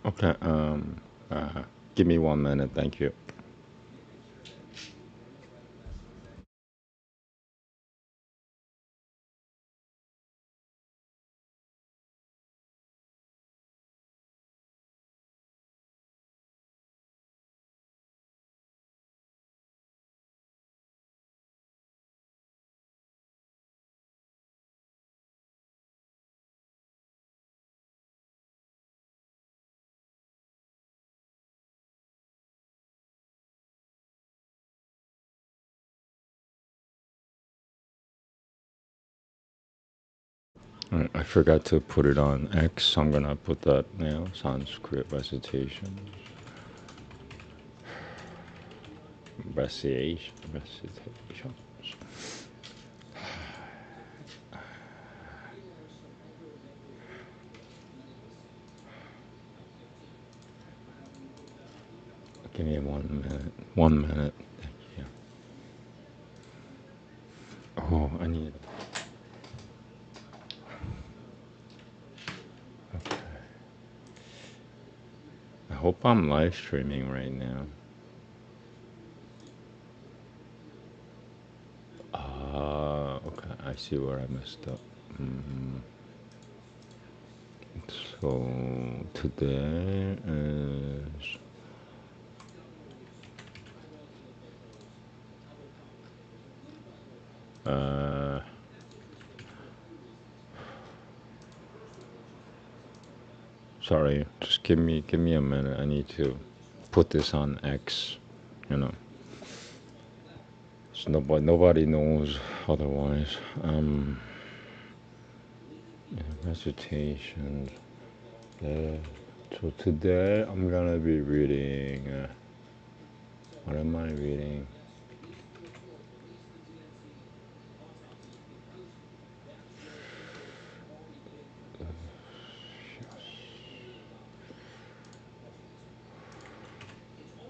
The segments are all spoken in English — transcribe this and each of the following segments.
Okay, give me 1 minute, thank you. I forgot to put it on X. I'm gonna put that now. Sanskrit recitations. Recitations. Give me 1 minute. 1 minute. Thank you. Oh, I need. Okay. I hope I'm live streaming right now. Okay. I see where I messed up. So today is sorry, just give me a minute. I need to put this on X, you know. So nobody knows otherwise. Recitations. So today I'm gonna be reading. What am I reading?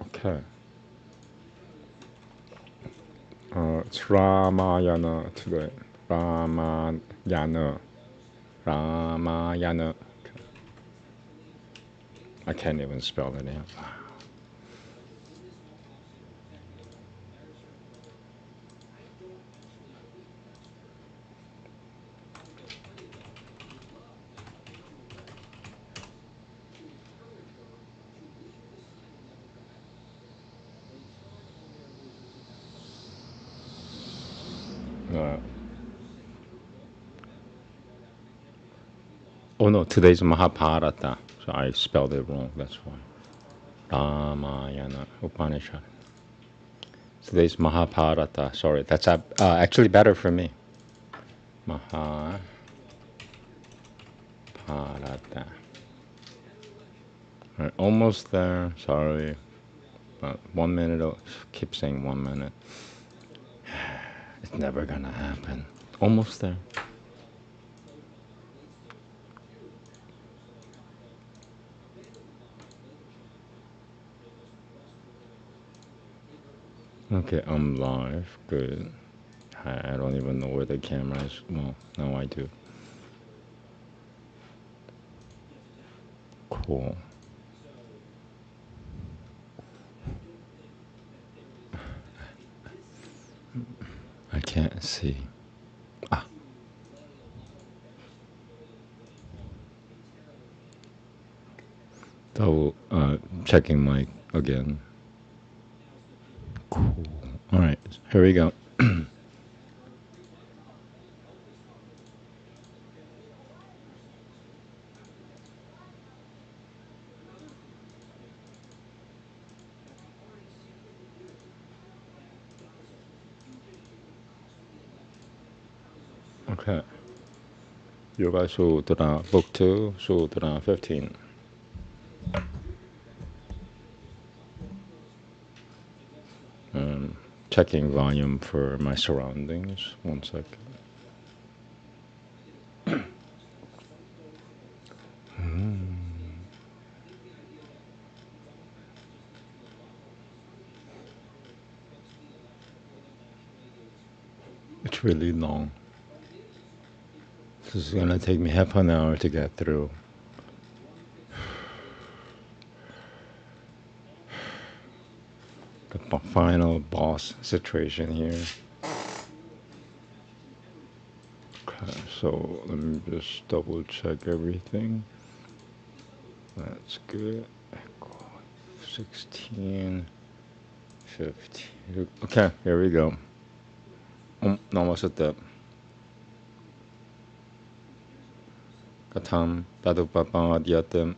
Okay. It's Ramayana today. Ramayana. Ramayana. Okay. I can't even spell the name. Oh no, today's Mahabharata. So I spelled it wrong, that's why. Ramayana, Upanishad. Today's Mahabharata. Sorry, that's actually better for me. Mahabharata. Right, almost there. Sorry. But 1 minute. Keep saying 1 minute. It's never gonna happen. Almost there. Okay, I'm live. Good. I don't even know where the camera is. Well, now I do. Cool. I can't see. Ah. Double checking mic again. Cool. All right, here we go. Okay. Yoga Sutra, Book 2, Sutra 15. Checking volume for my surroundings. 1 second. It's really long. This is gonna take me half an hour to get through. final boss situation here. Okay, so let me just double check everything. That's good. 16, 15. Okay, here we go. Namaste. Katam tadupapadyatem.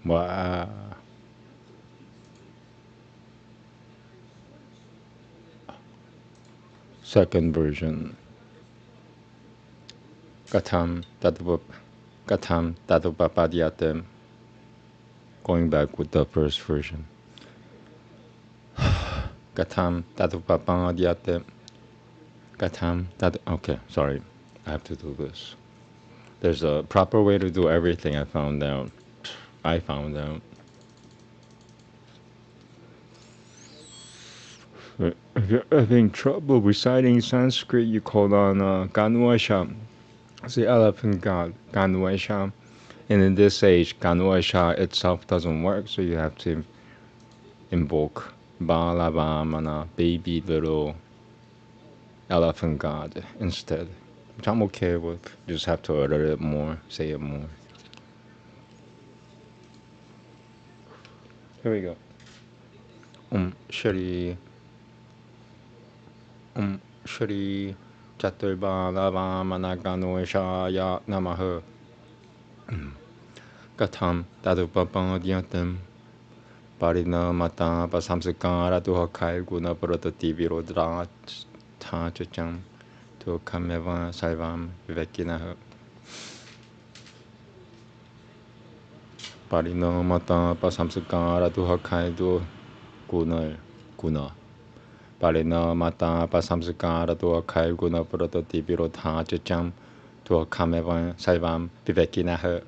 Wow. Second version. Katam tadupapadyatem. Going back with the first version. Katam tadupapadyatem. Okay, sorry. I have to do this. There's a proper way to do everything, I found out. If you're having trouble reciting Sanskrit, you call on Ganesha, the elephant god, Ganesha. And in this age, Ganesha itself doesn't work, so you have to invoke Balavamana, baby little elephant god instead, which I'm okay with. You just have to utter it more, say it more. Here we go. Shri Chaturbalavamana Ganesha Namaha. Katham Tadupapadyatam Parina Mata Pasamsikara Duhakai Guna Pratati Virodra Tajacham to Kameva Saivam Vivekinaha. Parina Mata Pasamsikara Duhakai Du Guna. Parina Mata Pasamsikara Duhakai Guna Pratati Virodha Tajacham to Kameva Saivam Vivekinaha.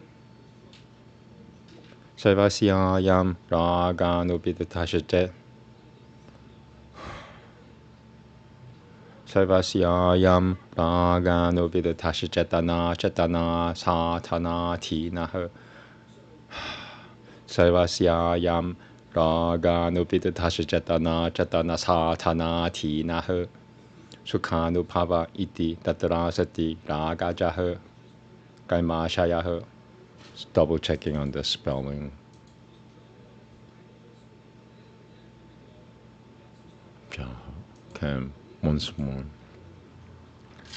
Sarvasyayam raganupitatashatet. Sarvasyayam raganupitatashatana chatana satana tinaha. Sarvasyayam raganupitatashatana chatana satana tinaha. Sukhanupava iti tatrasati ragajaha. Kaimashayaha. Double checking on the spelling. Okay, once more.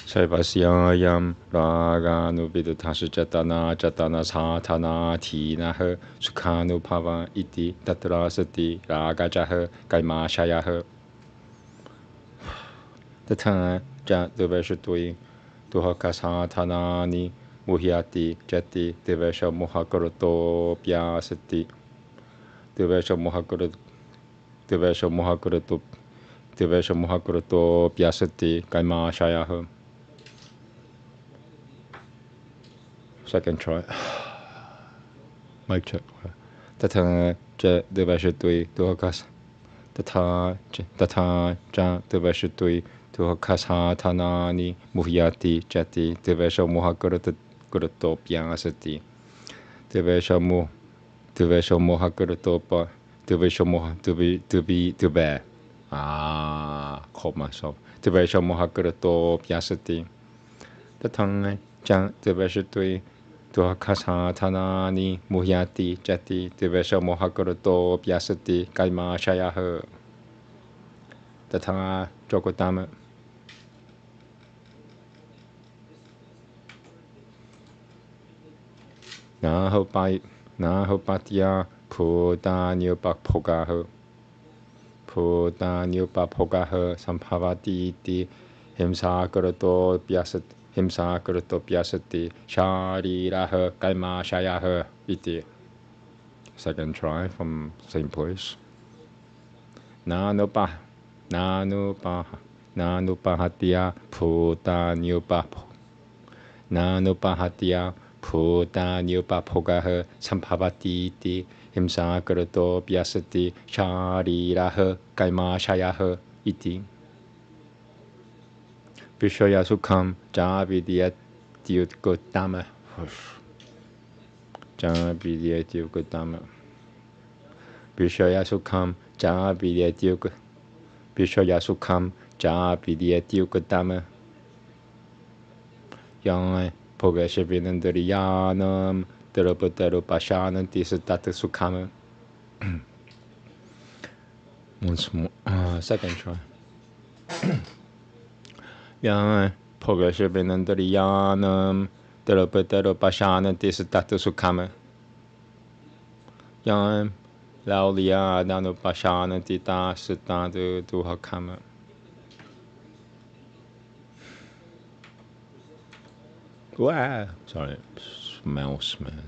Sarvasyayam raganuvidatasachatana chatana satana tinaha sukhanupava iti tatrasati ragajaha kaimashayaha. Tatana jatuveshatui tuhakasatanani Muhyati jati devesha mohakarato pyasati devesha mohakarato pyasati kaimashayah. Second try. Mic check. Tata ja deveshatui tuhakas tata ja deveshatui tuhakasatanani muhyati jati devesha mohakarato Pyasati Devesha Mohakuratopa Devesha Moha caught myself. Devesha Mohakurato Pyasati the tongue Jan Devesha Tui Duhakasa Tanani Muhyati Jati Devesha Mohakurato Pyasati Kaima Shayaha the tongue Jokotama. Nahopatya Pudanyupapogaha Samphavati iti Himsakarato Pyasati Shariraha Kaimashayah iti. Second try from same place. Nanupahatya Pudanyupapogaha Samphavati iti Himsakarato Pyasati Shariraha Kaimashayah iti. Vishaya Sukham Javidyatयुtgotama. Vishaya Sukham Ja Vidyatyuk Vishaya Sukham Ja Vidyatyukatama Yang Pogashavinandriyanam Darabhadarupashananti Sattata Sukhama. Once more, second try. Yang Pogashavinandriyanam Darabhadarupashananti Sattata Sukhama Yang Lauliya Danupashananti Ta Sattata Duhakama. Wow. Sorry, mouse man.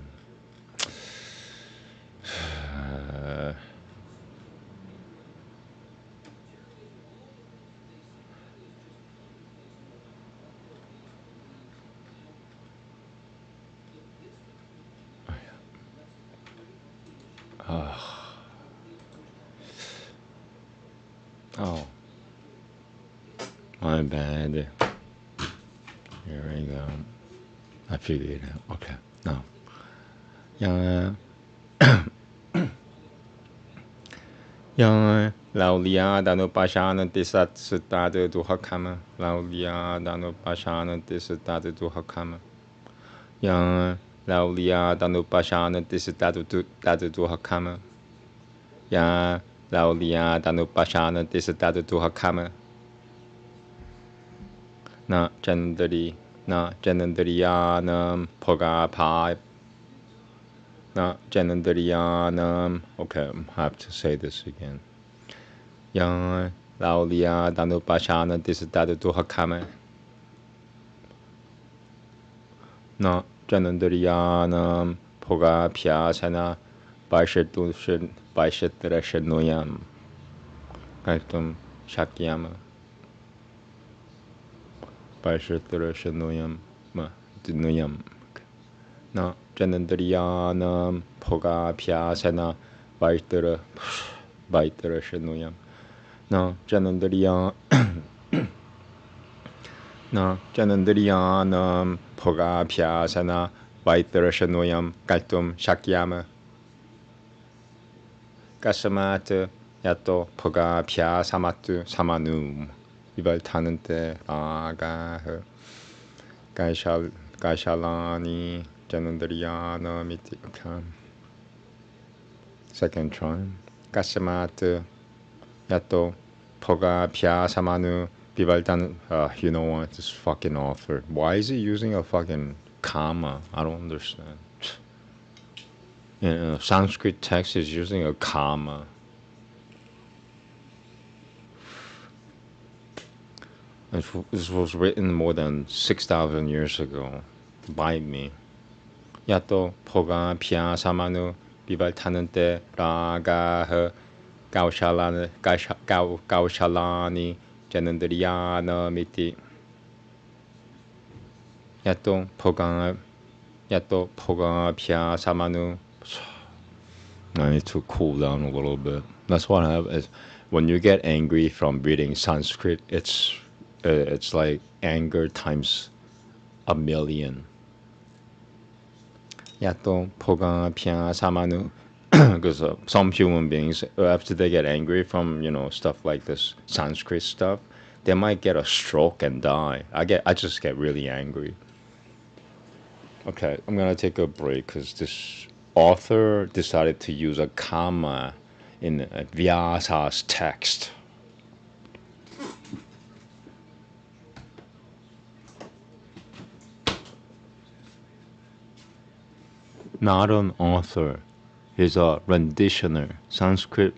Oh, my bad. Here we go. I figured it out. Okay, now. Yang Yang Lauliya Danupashananti Sat Sattata Duhakama Lauliya Danupashananti Sattata Duhakama Yang Lauliya Danupashananti Sattata Duhakama Yang Lauliya Danupashananti Sattata Duhakama Na Janandariyanam Pogapāi Na Janandariyanam. Okay, I have to say this again. Yang Lauliya Danupashananti Sattata Duhakama Na Janandariyanam Pogapyasana Vaishatrashanuyam Kaitum Shakyama Vaishatrashanuyam Nuyam Na Janandariyanam Pogapyasana Vaishatrashanuyam Na Janandariyanam Na Janandariyanam Pogapyasana Vaishatrashanuyam Kaitum Shakyama Kasamata Yato Pogapyasamatu Samanum Vivaltanante Raga Gaishalani Janandariyanam iti. Second try. Kasamata Yato Pogapyasamanu Vivaltan. You know what? This fucking author. Why is he using a fucking comma? I don't understand. You know, Sanskrit text is using a comma. This was written more than 6,000 years ago by me. Yato Pogapyasamanu Vivaltanante Raga Gaushalani Janandariyanam iti. Yato Pogapyasamanu. I need to cool down a little bit. That's what I have. Is when you get angry from reading Sanskrit, it's like anger times a million. Yato Pogapyasamanu. Because some human beings, after they get angry from stuff like this Sanskrit stuff, they might get a stroke and die. I just get really angry. Okay, I'm gonna take a break because this author decided to use a comma in Vyasa's text. Not an author. He's a renditioner, Sanskrit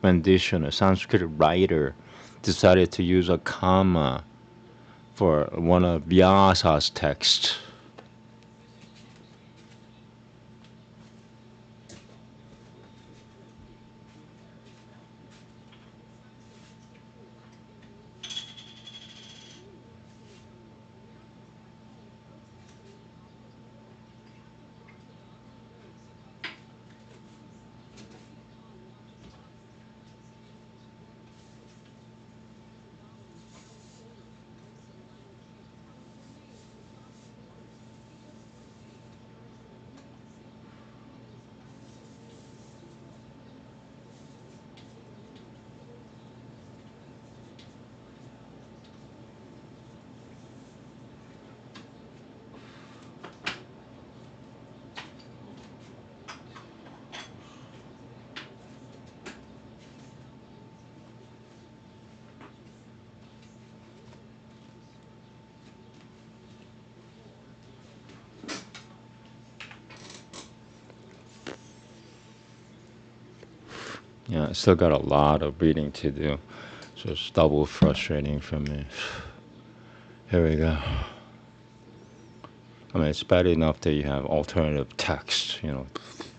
writer, decided to use a comma for one of Vyasa's texts. Yeah, I still got a lot of reading to do, so it's double frustrating for me. Here we go. I mean, it's bad enough that you have alternative text,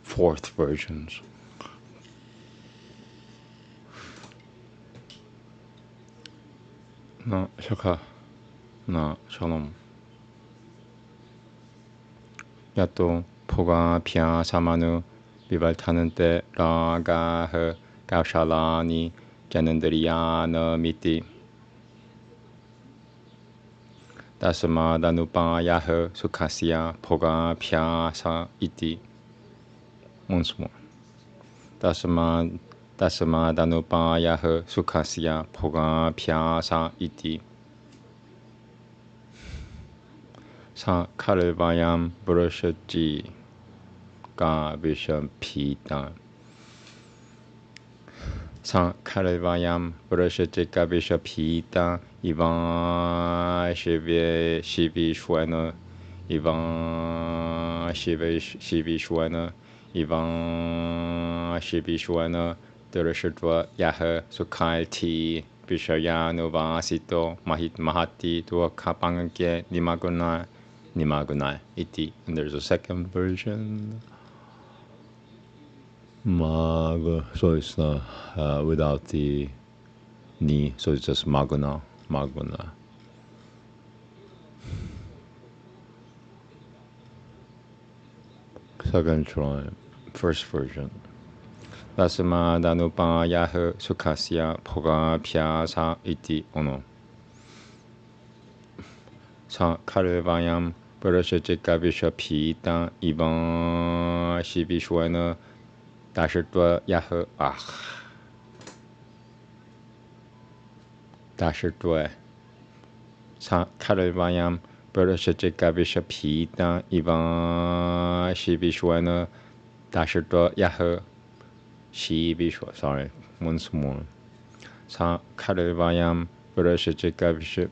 fourth versions. 나 셔카 나 샬롬 야또 포가 피아 사마누 비발타는 때 라가흐 가샤라니 자는들이야 너 미띠 다스마 다누파야흐 수카시야 포가 피아사 이띠 once more 다스마 다누파야흐 수카시야 포가 피아사 이띠 사 카르바얌 브러셔지 가비션 피다 사 카르바얌 브러셔지 가비션 피다 이방 시비슈에너 이방 시비슈에너 이방 시비슈에너 드르셔드와 야흐 수칼티 비셔야노바시토 마하티 두어카방게 니마구나 iti. And there's a second version. Mag, so it's not without the ni, so it's just maguna. Second try, first version. Dasama danupa yahu sukasya poga pyasa iti ono. 사 카르바얌 브러셔지가 비셔피다 이번 시비슈에는 다시또 야흐 다시또 사 카르바얌 브러셔지가 비셔피다 이번 시비슈에는 다시또 야흐 시비슈 sorry once more 사 카르바얌 브러셔지가 비셔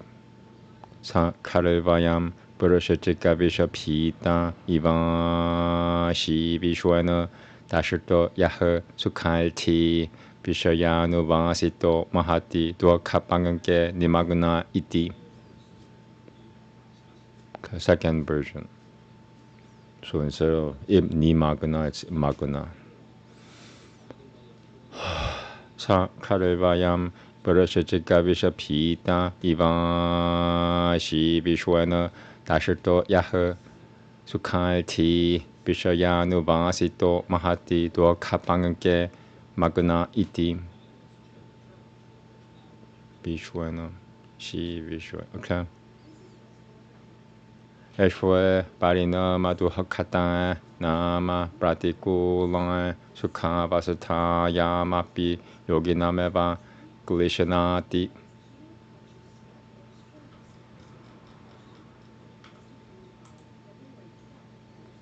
사 카르바얌 브러셔지가 비셔피다 이번 시비슈에는 다시또 야흐 수칼티 비셔야누바시토 마하티 두어카방게 니마구나 이티. Second version. So instead of 니마구나, it's 마구나. 사 카르바얌 브러셔지가 비셔피다 이번 시비슈에는 다시또 야흐 수칼티 비셔야누바시토 마하티 두어카방게 마구나 이티. 비슈에는 시비슈에. Okay. 에슈에 바리나 마두하카타 나마 프라티쿠랑 수카바스타 야마피 요기나메바 글리셔나티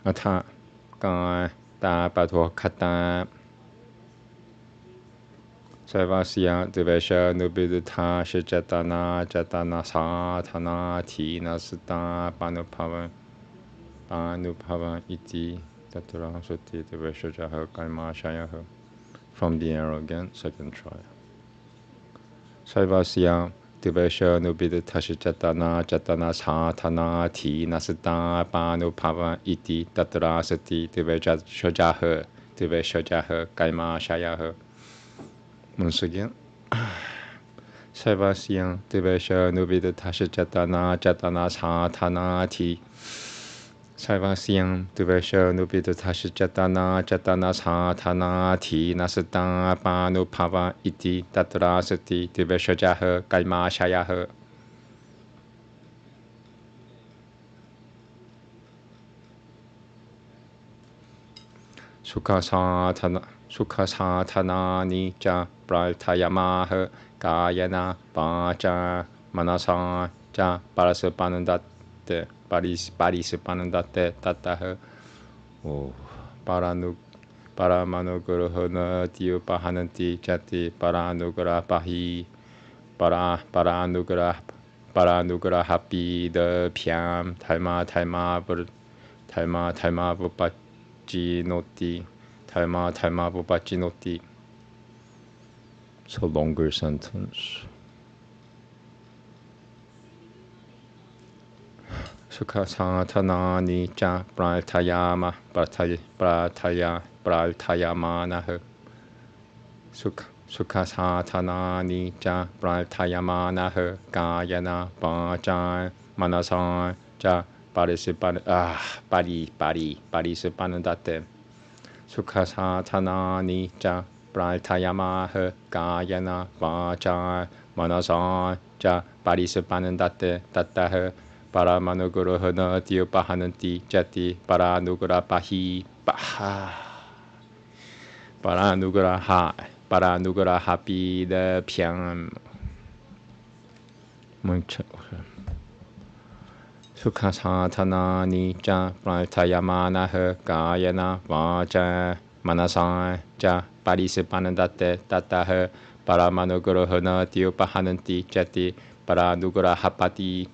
아타 가 따바두하카타 사바시야 드베샤 누비드타 시자타나 자타나 사타나 티나스타 바누파바 이티 tatura soti 드베샤 자흐 깔마샤야흐. From the arrow again, second try. 사바시야 드베샤 누비드타 시자타나 자타나 사타나 티나스타 바누파바 이티 tatura soti 드베샤 자흐 깔마샤야흐. Once again. Sarvasya Devesha Nubida Tashijatana Jatana Satana Ti. Sarvasya Devesha Nubida Tashijatana Jatana Satana Ti Nasata Panu Pava Iti Tatrasati Devesha Jaha Kalma Shayaha. Sukha Nica Praltayamaha Kayana Vacha Manasa Cha Parasupanandate Parisupanandate Tataha Paramanugrahana Tiupahananti Chati Paranugrapahi Paranugrahapi the Pyam Talma Vupachinoti Talma Vupachinoti. So longer sentence. Sukha sathanani cha pralthayama pralthayamanah. Sukha sathanani cha pralthayamanah kayana pacha manasa cha parisipanandate. Sukha sathanani cha pralthayamah kayana vacha manasa cha parisipanandate tattah paramanugrahana tyopahananti jati paranugrapahi paha paranugrahapi the pyam. Sukha sathanani cha pralthayamanah kayana vacha manasa cha parisipanandate tattah paramanugrahana tyopahananti jati paranugrahapati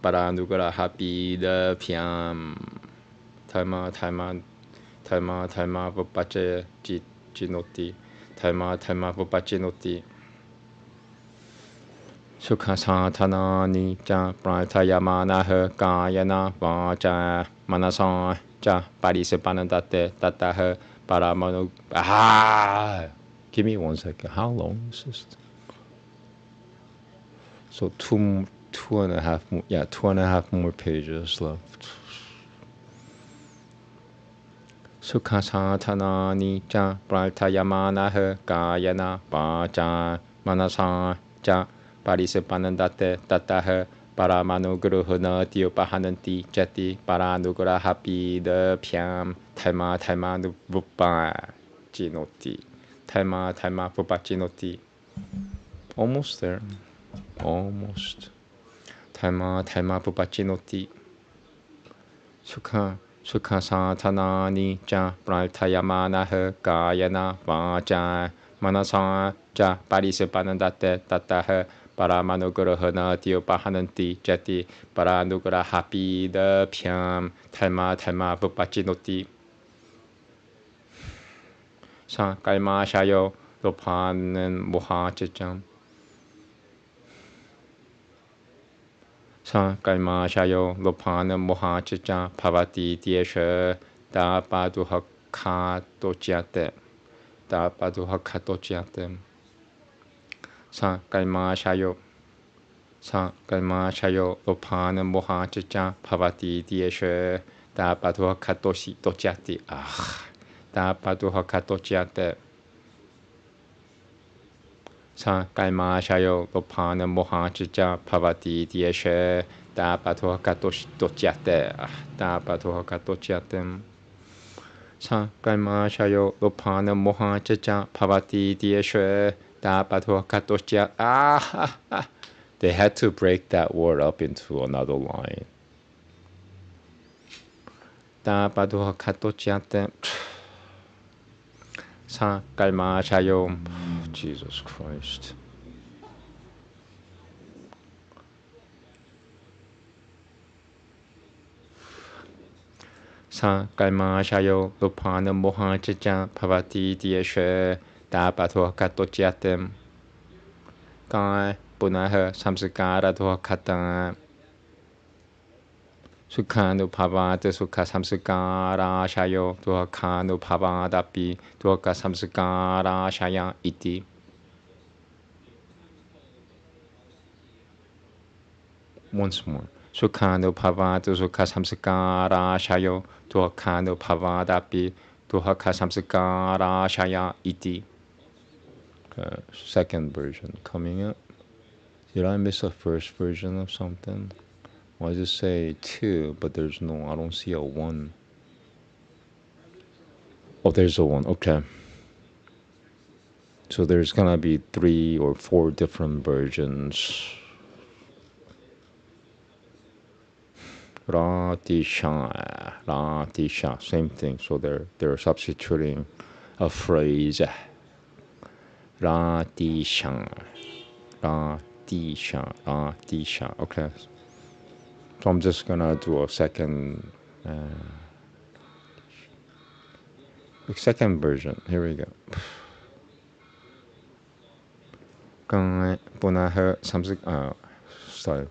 paranugrahapi the pyam. Thalma vapache jinoti. Thalma vapache noti. Sukha sathanani cha pralthayamanah kayana vacha manasa cha parisipanandate tattah paramanu. Give me 1 second. How long is this? So two and a half more. Yeah, 2.5 more pages left. Sukha sathanani cha pralthayamanah kayana vacha manasa cha parisipanandate tattah paramanugrahana tyopahananti jati paranugrahapi the pyam. Thalma vupachinoti. Thalma vupachinoti. Almost there. Almost. Thalma vupachinoti. Sukha sathanani cha pralthayamanah kayana vacha manasa cha parisipanandate tattah paramanugrahana tyopahananti jati paranugrahapi the pyam. Thalma vupachinoti. Sa kalmashayo lopanan mohachacham. Sa kalmashayo lopana mohachacha bhavati tyesha dapaduhakatochate. Sa kalmashayo lopana mohachacha bhavati tyesha dapaduhakatochate. Dapaduhakatochate. Sa kalmashayo lopana mohachacha bhavati tyesha dapaduhakatochate. Sa kalmashayo lopana mohachacha bhavati tyesha dapaduhakatochate. They had to break that word up into another line. Dapaduhakatochate. Sa kalmashayo. Jesus Christ. Sa kalmashayo lopana mohachacha bhavati tyesha dapaduhakatochate. Kai punah samsakaradhuhakata. Sukhanubhavata sukha samsakarashayo duhakhanubhavadapi duhaka samsakarashaya iti. Once more. Sukhanubhavata sukha samsakarashayo duhakhanubhavadapi duhaka samsakarashaya iti. Second version coming up. Did I miss a first version of something? Why does it say 2, but there's no, I don't see a 1. Oh, there's a 1, okay. So there's gonna be 3 or 4 different versions. Ratisha, same thing. So they're substituting a phrase. Ratisha. Okay. So I'm just gonna do a second. Second version. Here we go. Punah sorry.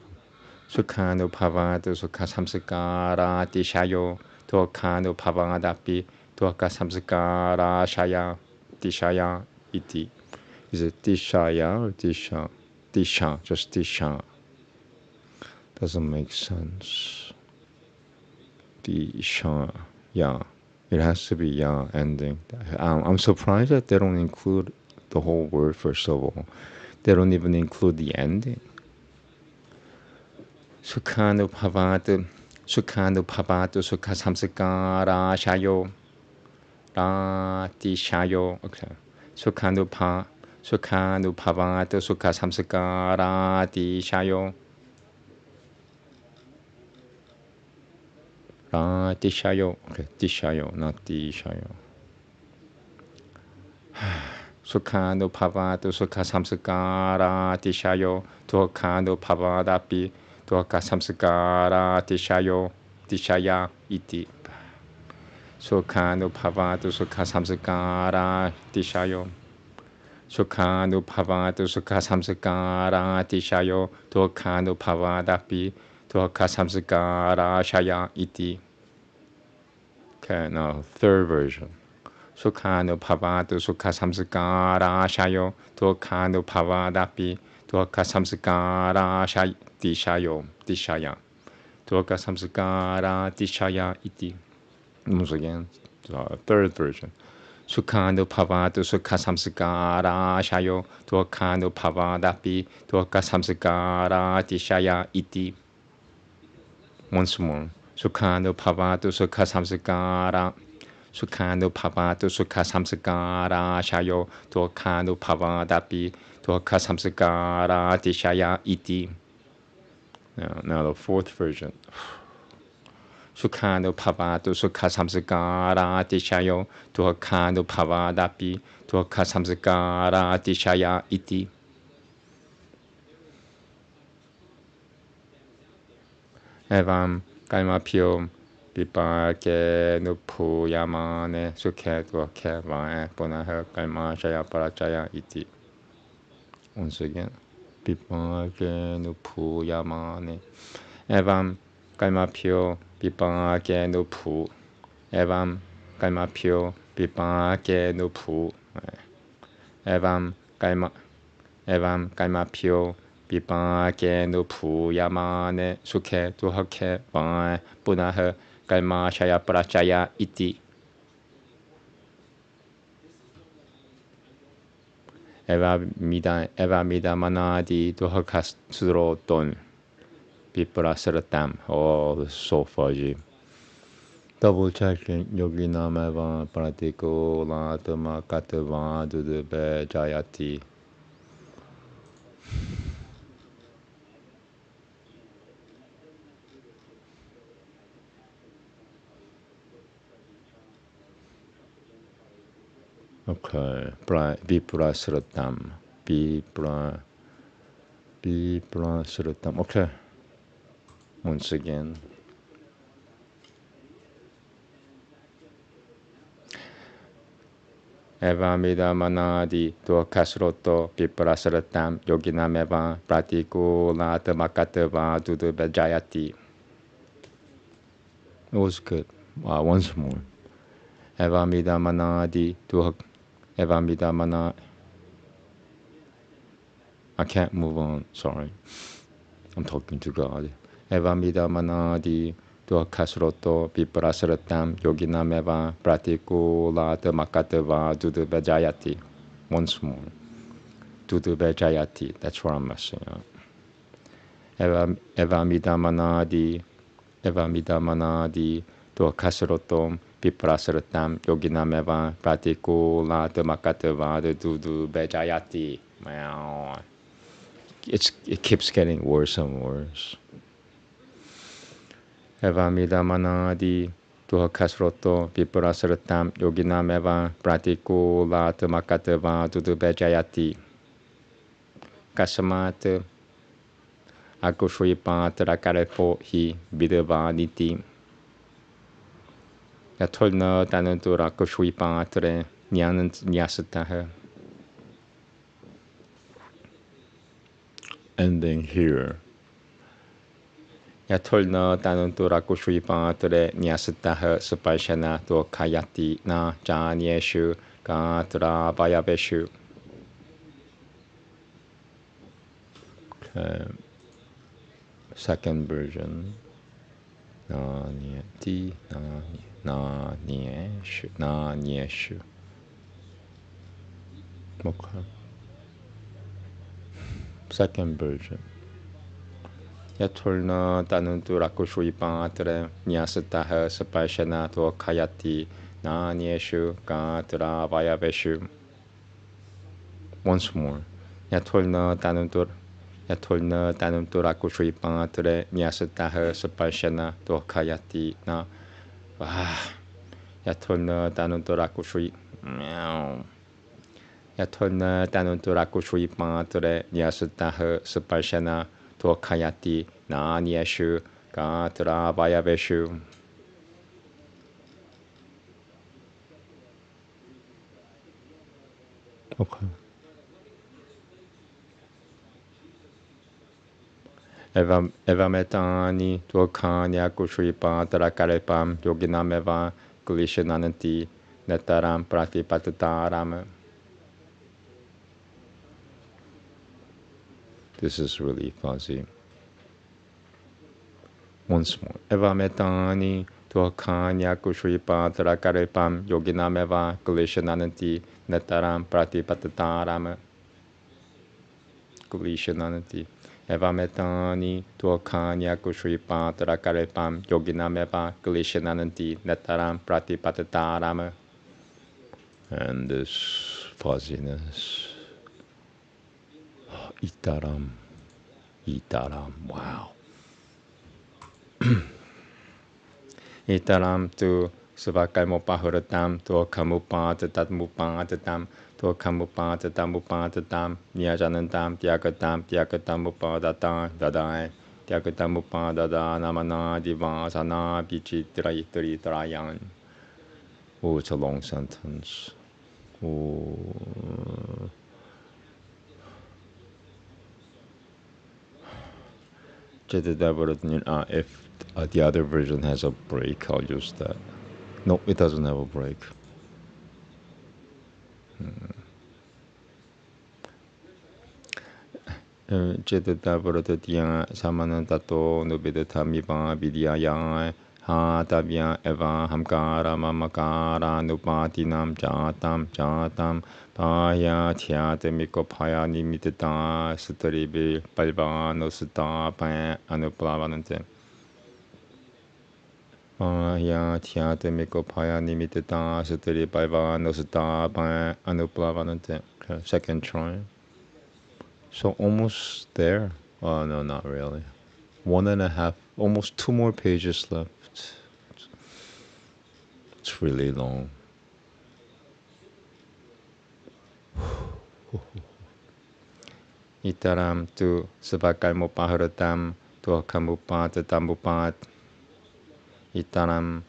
Sukhanu Pavadu Sukha Samskara Dishayo Tokanu Pavadapi Toka Samskara Shaya Dishaya Iti. Is it Dishaya or Disha? Disha, just Disha. Doesn't make sense. Disha, yeah. It has to be ya ending. I'm surprised that they don't include the whole word, first of all. They don't even include the ending. Sukhanu Pavadu Sukha Samskara Shayo Dishayo. Okay. Sukhanu Pavadu Sukha Samskara Dishayo. Dishayo. Okay, Dishayo, not Dishayo. Sukhanu Pavadu Sukha Samskara Dishayo Tokanu Pavadapi Toka Samskara Dishayo Dishaya Iti. Sukhanu Pavadu Sukha Samskara Dishayo. Sukhanu Pavadu Sukha Samskara Dishayo Tokanu Pavadapi Toka Samskara Shaya Iti. Okay, now third version. Sukhanu Pavadu Sukha Samskara Shayo Tokanu Pavadapi Toka Samskara Dishayo Dishaya Toka Samskara Dishaya Iti. Once again, third version. Sukhanu Pavadu Sukha Samskara Shayo Tokanu Pavadapi Toka Samskara Dishaya Iti. Once more. Sukhanu Pavadu Sukha Samskara Sukhanu Pavadu Sukha Samskara Shayo Tokanu Pavadapi Toka Samskara Dishaya Iti. Now the fourth version. Sukhanu Pavadu Sukha Samskara Dishayo Tokanu Pavadapi Toka Samskara Dishaya Iti. Evam Kaimapyo Vipake Nupuyamane Sukhe Dwake Vae Punaha Kaima Shaya Parachaya Iti. Once again. Vipake Nupuyamane Evam Kaimapyo Vipake Nupu. Evam Kaimapyo Vipake Nupu. Evam Kaimapyo Vipake Nupu Yamane Sukhe Dwake Vae Punaha Kaima Shaya Parachaya Iti. Eva Mida Manadi Dwakastro Don Viprasratam. Oh, this is so fuzzy. Double checking Yogi Nameva Pratiko Latama Katava Dudebe Jayati. Okay, Viprasratam. Viprasratam. Okay. Once again. Eva Mida Manadi Dwakasroto Viprasratam Yoginameva Pratiko Latama Katava Dudebe Jayati. It was good. Once more. Eva Mida Manadi Eva Mida Mana. I can't move on, sorry. I'm talking to God. Eva Mida Manadi Dwakasroto Viprasratam Yoginameva Pratiko Latama Katava Dudebe Jayati. Once more. Dudebe Jayati. That's where I'm messing up. Eva Mida Manadi Dwakasroto Viprasratam Yoginameva Pratiko Latama Katava Dudebe Jayati. Wow. It keeps getting worse and worse. Eva Mida Manadi Dwakasroto Viprasratam Yoginameva Pratiko Latama Katava Dudebe Jayati. Kasamat Akushuipat Rakarepo Hi Vidava Niti. Yatolna Danantura Kushui Patre Nyan Nyasataha. Ending here. Yatolna Danantura Kushui Patre Nyasataha Supashana to Kayati Na Janyeshu Gatra Bayabeshu. Okay. Second version. Na Nyati Na Nyeshu. Okay. Second version. Yatolna Danuntura Kushui Patre Nyasataha Sapashana to Kayati Na Nyeshu Gatra Bayabeshu. Once more. Yatolna Danuntura Kushui Patre Nyasataha Sapashana to Kayati Na. Yatolna Danuntura Kushui. Yatolna Danuntura Kushui Patre Nyasataha Sapashana to Kayati Na Nyeshu Gatra Bayabeshu. Okay. Evametani Tuokanya Kushripa Tarakarepam Yoginameva Kulishanananti Netaram Pratipatataram. This is really fuzzy. Once more. Evametani Tuokanya Kushripa Tarakarepam Yoginameva Kulishanananti Netaram Pratipatataram. Kulishanananti. Evametani Tuokanya Kushripa Tarakarepam Yoginameva Kulishanananti Netaram Pratipatataram. And this fuzziness. Itaram. Wow. Itaram tu Suvakaimopahuratam to Kamupatatatmupatatam to Kamupatatamupatatam Nyajanantam Tyagatam Dadai Tyagatamupadada Namana Divasana Pichitrayan. Oh, it's a long sentence. Oh. If the other version has a break, I'll use that. No, it doesn't have a break. Chetatavaratatia Samanantato Nubidhatamiva Vidyaya Hatavya Eva Hamkara Mamakara Nupatinam Chatam Paya Tyatamiko Paya Nimitata Sutaribi Palvano Suta Paya Anuplavanante Paya Tyatamiko Paya Nimitata Sutari Palvano Suta Paya Anuplavanante. Second try. So almost there. Oh, no, not really. 1.5, almost 2 more pages left. It's really long. Itaram tu Savakaimopaharatam tu Kamupatatambupat. Itaram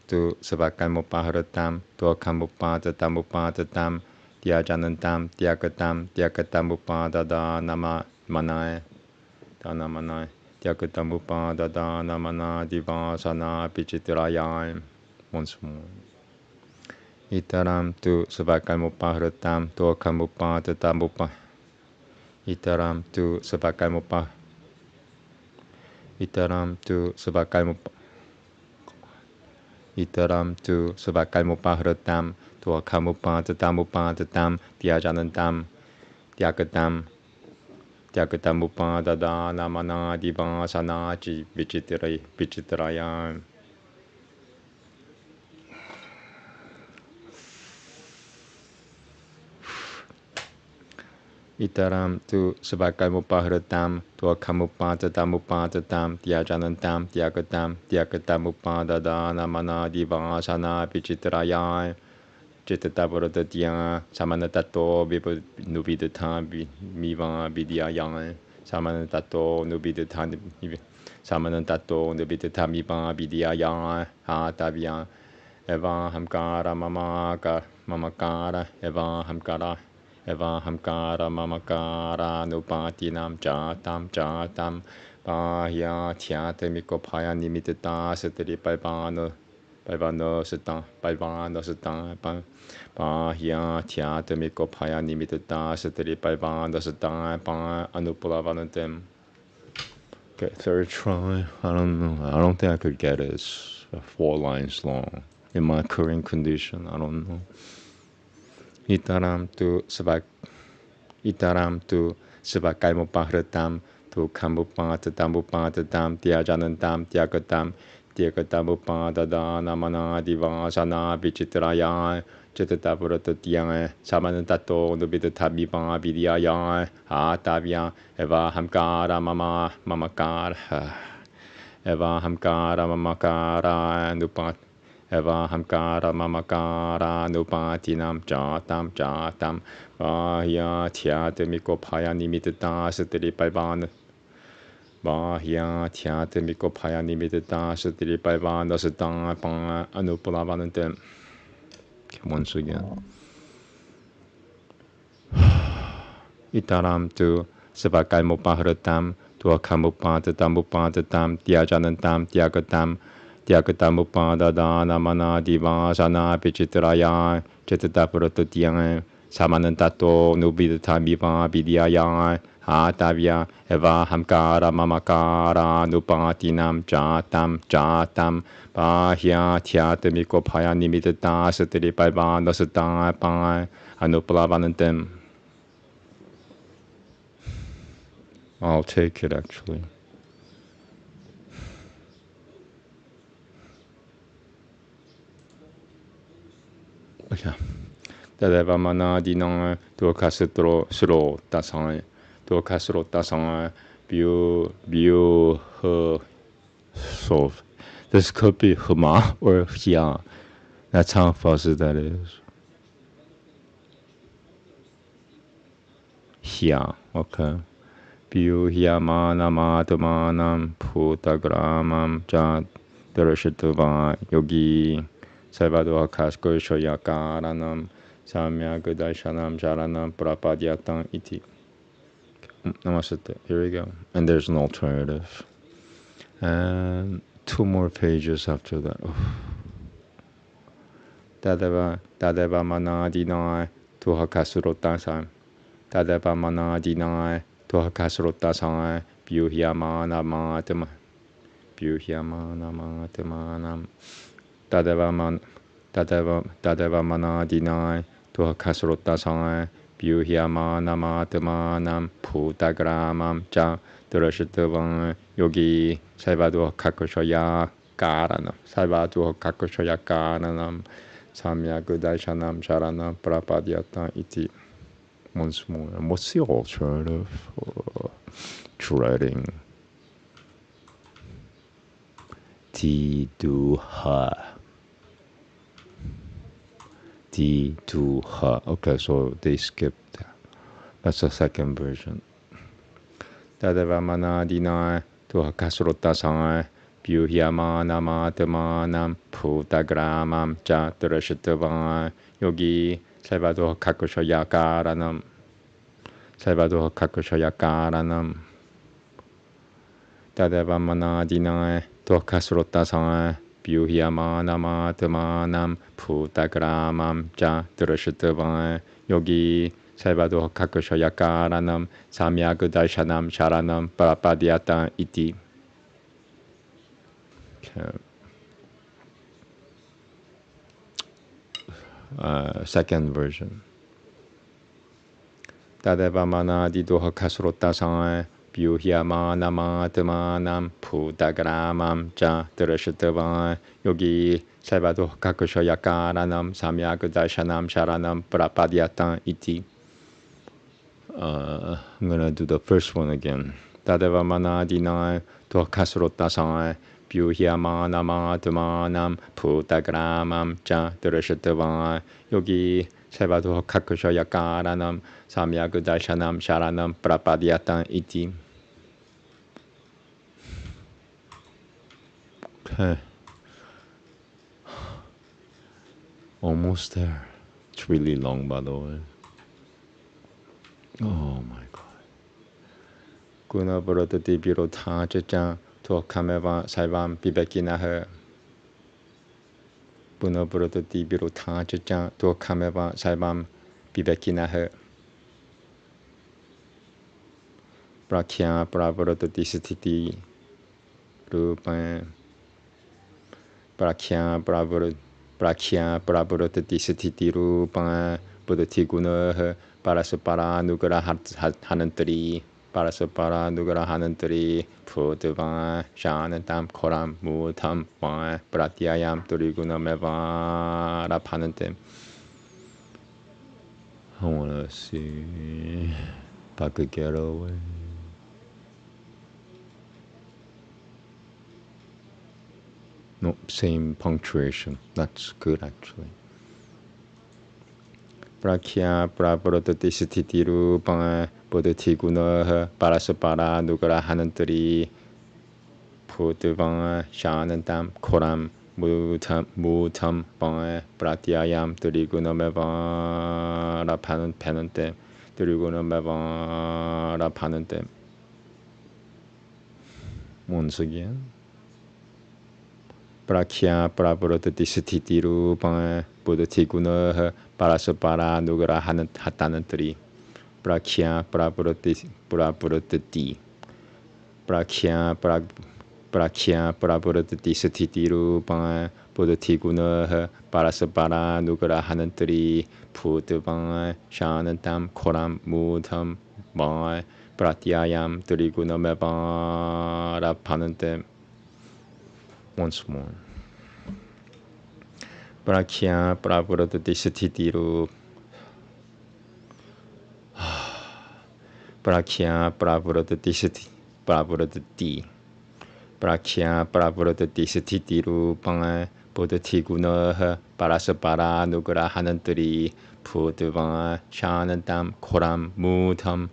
tu Savakaimopaharatam tu Kamupatatamupatatam. Dhyajanantam, Dyakatambupadada Nama Manai, Danamanai, Dyakatambupadada Namana Divasana Pichitrayam. Once more. Itaram tu Savakaimopaharatam to Kamupatatambupa. Itaram tu Savakaimopa. Itaram tu Savakaimopaharatam to Kamupatatamupatatam Dhyajanantam Dyakatamupadada Namana Divasana Vichitrayam. Itaram tu Savakaimopaharatam to Kamupatatamupatatam Dhyajanantam Dyakatamupadada Namana Divasana Vichitrayam. Chitatavaratatia Samanatato Nuvidata Miva Vidyayam Samanatato Nuvidata Samanan tato nubita tamipa vidiyaya hatavya eva hamkara mamakara eva hamkara mamakara nupatinam chatam bahya tyatamiko phaya nimitata satri Paivano satan bahya tyatamiko phaya nimitata satri paivano satan anupulavantem. Okay, third try. I don't know. I don't think I could get it. It's 4 lines long. In my current condition, I don't know. Itaram tu sebagai mupahretam tu kamupatatam tiajanantam tiagatam upadada namana divasana vichitraya Cetatapuratatiang samanatato nubitatabhipa vidyaya atavya eva hamkara mamakara eva hamkara mamakara nupat eva hamkara mamakara nupatinam chatam bahya tyatamiko phaya nimitata satri paivan bahya tyatamiko phaya nimitata satri paivan dasatang anupulavantem. Once again. Itaram tu sebagai mupahratam tu akamupatatam tiagatam upadada namana divasana vichitraya cetatapuratatiang samanantato nubitatambipa vidyaya atavya eva hamkara mamakara nupatinam chatam bahya tyatamiko phaya nimitata satri paivana satang anupalavantem. I'll take it actually. Okay. Tadeva manadina tuakasutro suro tasang tuakasuro view her solve. This could be huma or hia. That's how fuzzy that is. Hia, okay. View hiamana matamanam putagramam chat darashitava yogi Salvador Kasko Shoyakaranam Samya Gudashanam Sharanam Prapadyatan Iti. Namaste. Here we go. And there's an alternative. And 2 more pages after that. Tadeva manadinai tuhakasurotasam. Tadeva manadinai tuhakasurotasam. Byuhyamana matamanam. Tadeva manadinai tuhakasurotasam. Byuhyamana matamanam putagramam cha durashitavam yogi Salvador Kakoshoya Karanam Samya Gudashanam Sharanam Prapadyata Iti. Once more. And what's the alternative for dreading? Tiduha. Okay, so they skipped that. That's the second version. Tadeva manadinai tuhakasurotasai Byuhyamana matamanam putagramam cha durashitavai yogi Salvador Kakoshoyakaranam Tadeva manadinai tuhakasurotasai Byuhyamana matamanam putagramam cha durashitavai yogi Salvador Kakoshoyakaranam Samyagudarshanam Sharanam Prapadyata Iti. Okay. Second version. Tadeva manadidoha kasrotasai Byuhyamana matamanam putagramam cha durashitavai yogi Salvador Kakoshoyakaranam Samyagudarshanam Sharanam Prapadyata Iti. I'm gonna do the first one again. Tadeva manadinai tuhakasurotasai Byuhyamana matamanam putagramam cha durashitavai yogi Salvador Kakoshoyakaranam Samyagudarshanam Sharanam Prapadyata Iti. Okay. Almost there. It's really long, by the way. Oh my god. Guna Barata Dibiro Taja to Kameva Saivam Bibekinahe. Guna Barata Dibiro Taja to Kameva Saivam Bibekinahe. Prakya Pravarata Disititi Rupa. Prakya Pravarata Disititi Rupa. Buddhati Guna Parasapara Nugara Hanantari. Parasapara Nugara Hanantari. Pudava Shanantam Koram Mutam Pratyayam Turiguna Meva Rapanentem. I want to see if I could get away. No, same punctuation. That's good actually. Prakya Pravarata Disititiru Buddhati Guna Parasapara Nugara Hanantari. Pudava Shanantam Koram Mutam Pratyayam Turiguna Meva Rapanentem. Turiguna Meva Rapanentem. Once again. Prakya Pravarata Disititiru Buddhati Guna Parasapara Nugara Hatanantari. Prakya Pravarati Prakya Pravarata Disititiru Buddhati Guna Parasapara Nugara Hanantari. Pudava Shanantam Koram Mutam Pratyayam Turiguna Meva Rapanentem. Once more. Prakya Pravarata Disititiru. Prakya Pravarata Disititiru. Prakya Pravarata Disititiru Buddhati Guna Parasapara Nugara Hanantari. Pudava Shanantam Koram Mutam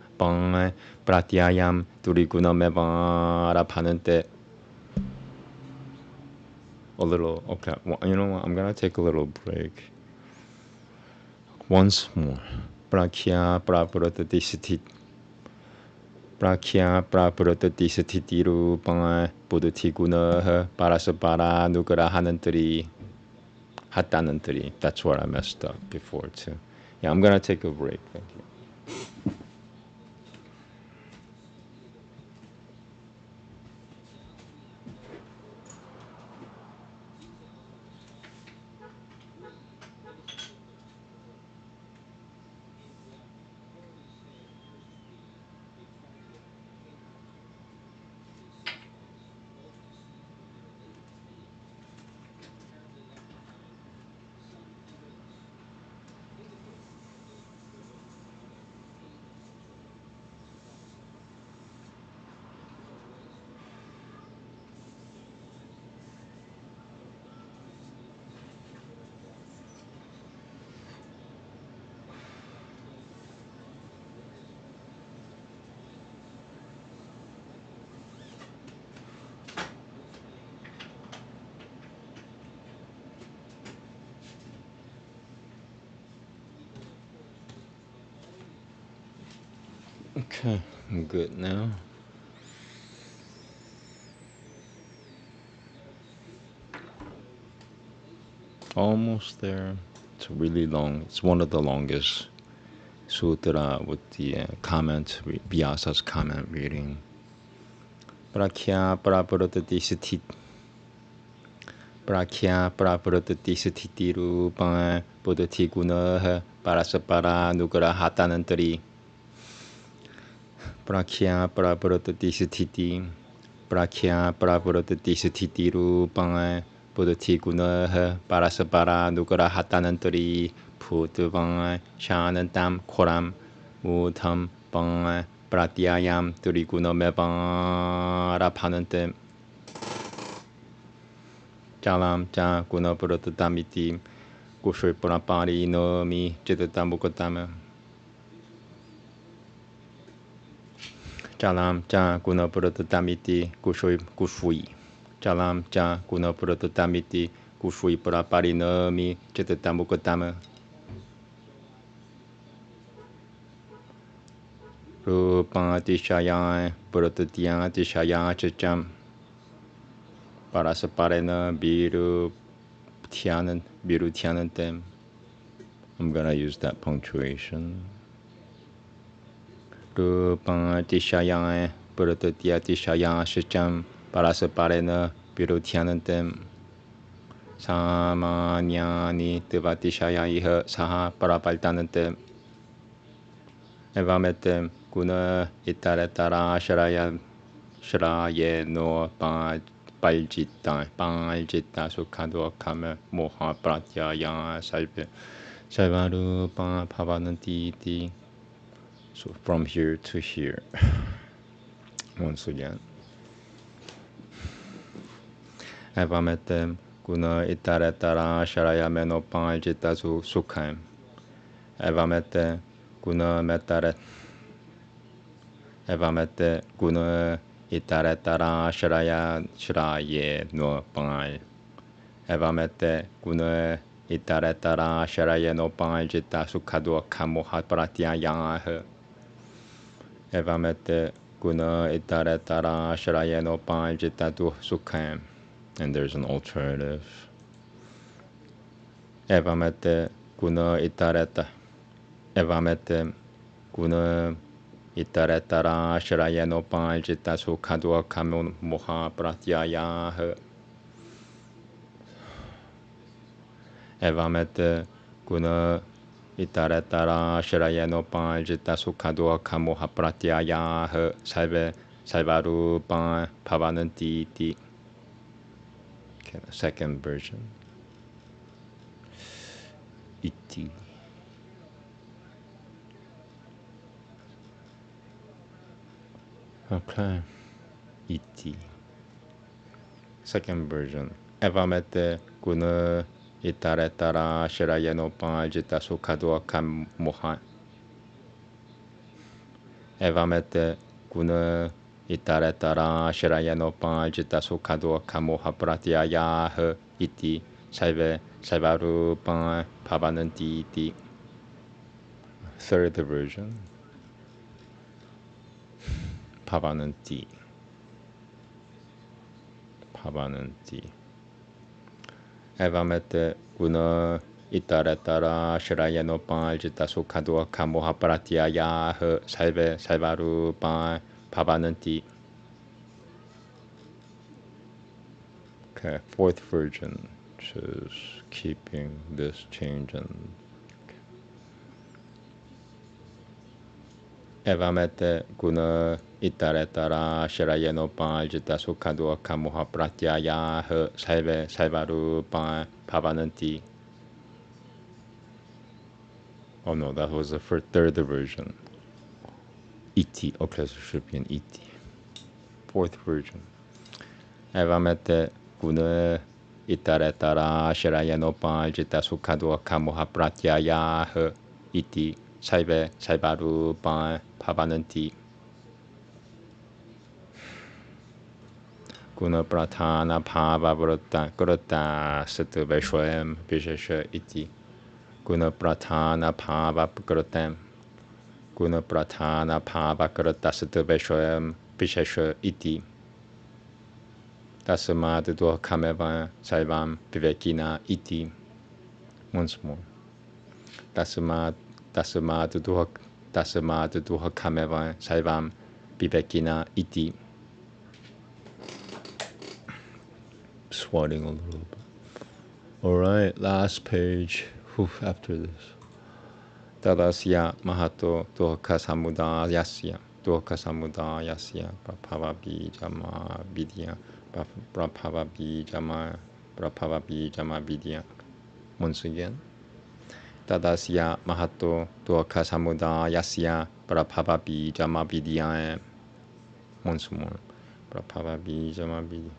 Pratyayam Turiguna Meva Rapanentem. A little, okay, well, you know what, I'm gonna take a little break. Once more. Prakya Pravarata Disititiru Buddhati Guna Parasapara Nugara Hatanantari. That's where I messed up before too. Yeah, I'm gonna take a break. Thank you. Okay, I'm good now. Almost there. It's really long. It's one of the longest sutra with the comment, Vyasa's comment reading. Prakya Pravarata Disititiru Buddhati Guna Parasapara Nugara Hatanantari. Prakya Pravarata Disititiru Buddhati Guna Parasapara Nugara Hatanantari. Pudava Shanantam Koram Mutam Pratyayam Turiguna Meva Rapanentem. Jalam Cha Guna Puratamiti Kushui Purapari no Mi Chitatamukotama. Jalam Cha Guna Puratamiti Kushui Jalam ja guna puratatamiti kushui praparinami chetatamukatama. Rupanatishayai puratatyanatishaya chacham. Parasaparena biru tianantem. I'm gonna use that punctuation. Rupanatishayai puratatyanatishaya chacham. Parasaparena biru tianantem. Samanyani devatishaya iha saha parapaltanantem. Evametem guna itaretara shraye no paljita sukhado kame moha pratyaya salvarupa bhavananti. So from here to here. Once again. Evametem guna itaretara sharaya meno paljita sukham. Evamete guna metaret. Evamete guna itaretara shraye no pal. Evamete guna itaretara shraye no paljita sukhado kamoha pratyaya. Evamete guna itaretara shraye no paljita sukham. And there's an alternative. Evamete guna itareta. Evamete guna itaretara shraye no paljita sukhado kamo moha pratyaya. Evamete guna itaretara shraye no paljita sukhado kamoha pratyaya salvarupa bhavananti. Okay, the second version. Iti. Okay. Iti. Second version. Evamete guna itaretara shraye no paljita sukhado kamoha. Evamete guna itaretara shraye no paljita sukhado kamoha pratyaya iti salvarupa bhavananti. Third version. Bhavananti. Evamete guna itaretara shraye no paljita sukhado kamoha pratyaya salvarupa bhavananti. Okay, fourth version, which is keeping this change in. Evamete guna itaretara shraye no paljita sukhado kamoha pratyaya salvarupa bhavananti. Oh no, that was the third version. Iti. Okay, so it should be an iti. Fourth version. Evamete guna itaretara shraye no paljita sukhado kamoha pratyaya iti salvarupa bhavananti. Guna pratana bhava grata sat vishwam vishesha iti. Guna pratana bhava gratam. Guna pratana bhava grata sat vishwam vishesha iti. Tasmat duhakameva salvam vivekina iti. Once more. Tasmat duhakameva salvam vivekina iti. Swatting a little bit. All right, last page. After this. Tadasya mahato duhakasamudayasya prabhavabhijama vidya prabhavabhijama vidya. Once again. Tadasya mahato duhakasamudayasya prabhavabhijama vidya. Once more. Prabhavabhijama vidya.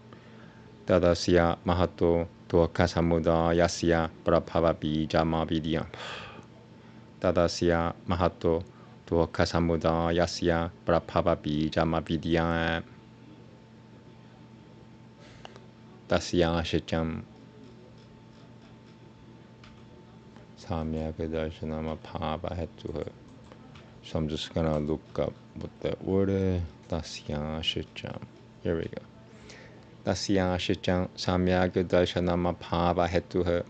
Tadasya mahato duhakasamudayasya prabhavabhijama vidya. Tadasya mahato duhakasamudayasya prabhavabhijama vidya. Tasyashacham Samyakadarshana Mahabharata. So I'm just gonna look up what that word is. Tasyashacham. Here we go. Tasyashacham Samyakadarshana Mahabharata.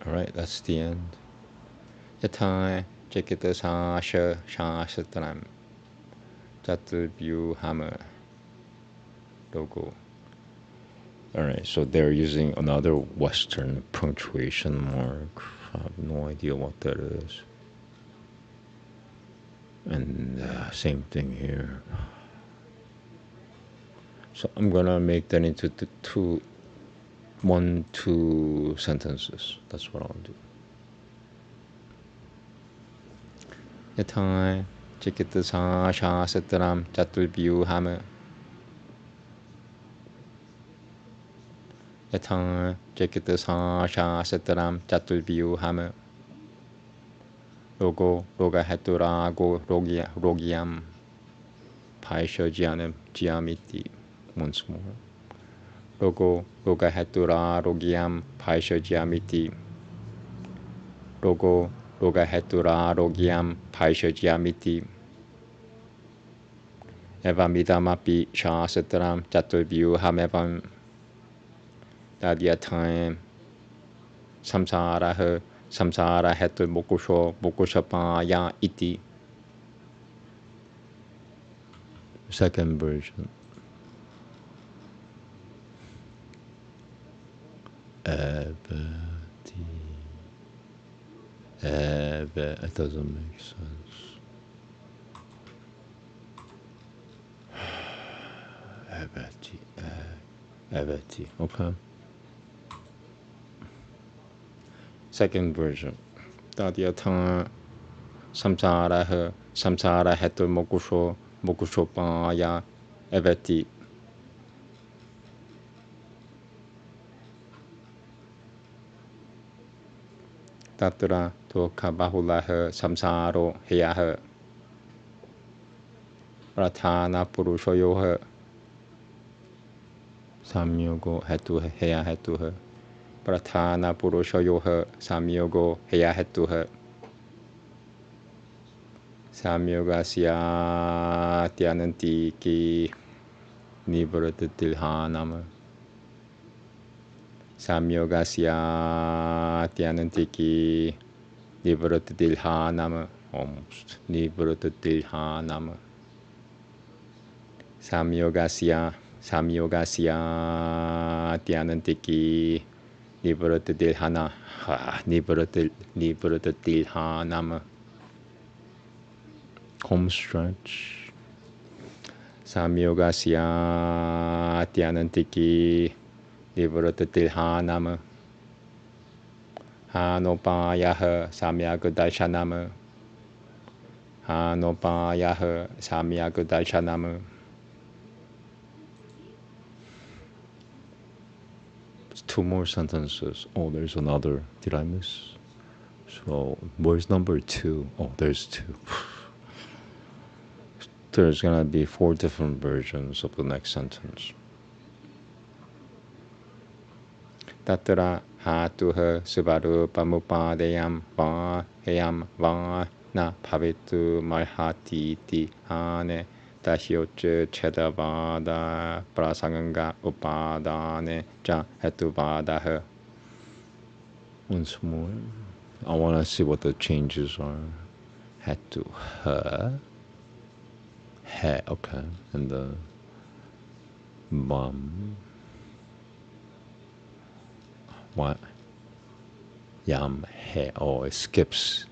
Alright, that's the end. Yathai Chekita Sasha Shasatram Chaturvyu Hammer Logo. Alright, so they're using another Western punctuation mark. I have no idea what that is. And same thing here. So I'm gonna make that into two sentences. That's what I'll do. Yathai Chikita Shasatram Chaturvyu Hammer. Yathai Chikita Shasatram Chaturvyu Hammer. Logo Roga Haturago Rogiam Paisha Giamiti. Once more. Logo Roga Hatura Rogiam Paisha Giamiti. Logo Roga Hatura Rogiam Paisha Giamiti. Evamidamapi Shasatram Chaturvyu Hamevam. Dadyatayam Samsara Samsara Hetu Mokushapaya Iti. Second version. It doesn't make sense. Evati. Okay. Second version. Tadyatha Samsara Hetu Mokushopaya Evati. Tatra Toka Bahulah Samsaro Heyaha Ratana Purushoyoha Samyogo Hetu Heya Hetuha Pratana Purushoyoha Samyogo Heya Hetuha Samyogasya Tyananti Ki Nivaratilhanama Samyogasya Tyanantiki Nivaratilhanama. Almost Nivaratilhanama. Samyogasya Tyanantiki Nivaratilhanama. Home stretch. Samyogasya Tyanantiki Nivaratilhanama. Hanopayah Samyagdarshanama. Hanopayah Samyagdarshanama. Two more sentences. Oh, there's another. Did I miss? So, where's number 2? Oh, there's 2. There's gonna be 4 different versions of the next sentence. Tatra hatuha subaru pamupadayam va heyam va na pavitu marhati ti hane Dashyocha Chedavada Prasanganga Upadane Ja Hetuvadaha. Once more. I want to see what the changes are. Hetu He, okay. And the what? Yam He. Oh, it skips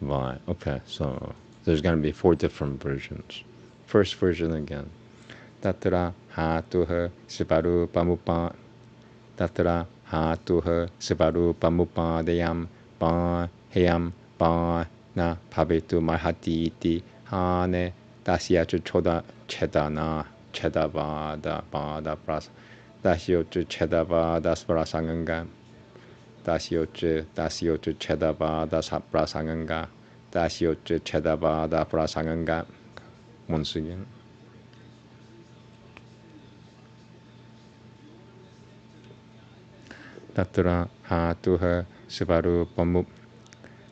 Vi. Okay, so there's going to be 4 different versions. First version again. Tatra hatuha siparu pamupa. Tatra hatuha siparu pamupadayam pa heyam pa na pavitu marhati iti hane dasyacha choda chedana chedavada pada pras dasyocha chedavada prasanganga dasyocha chedavada prasanganga dasyocha chedavada prasanganga once again. Tatra hatuha svarupamup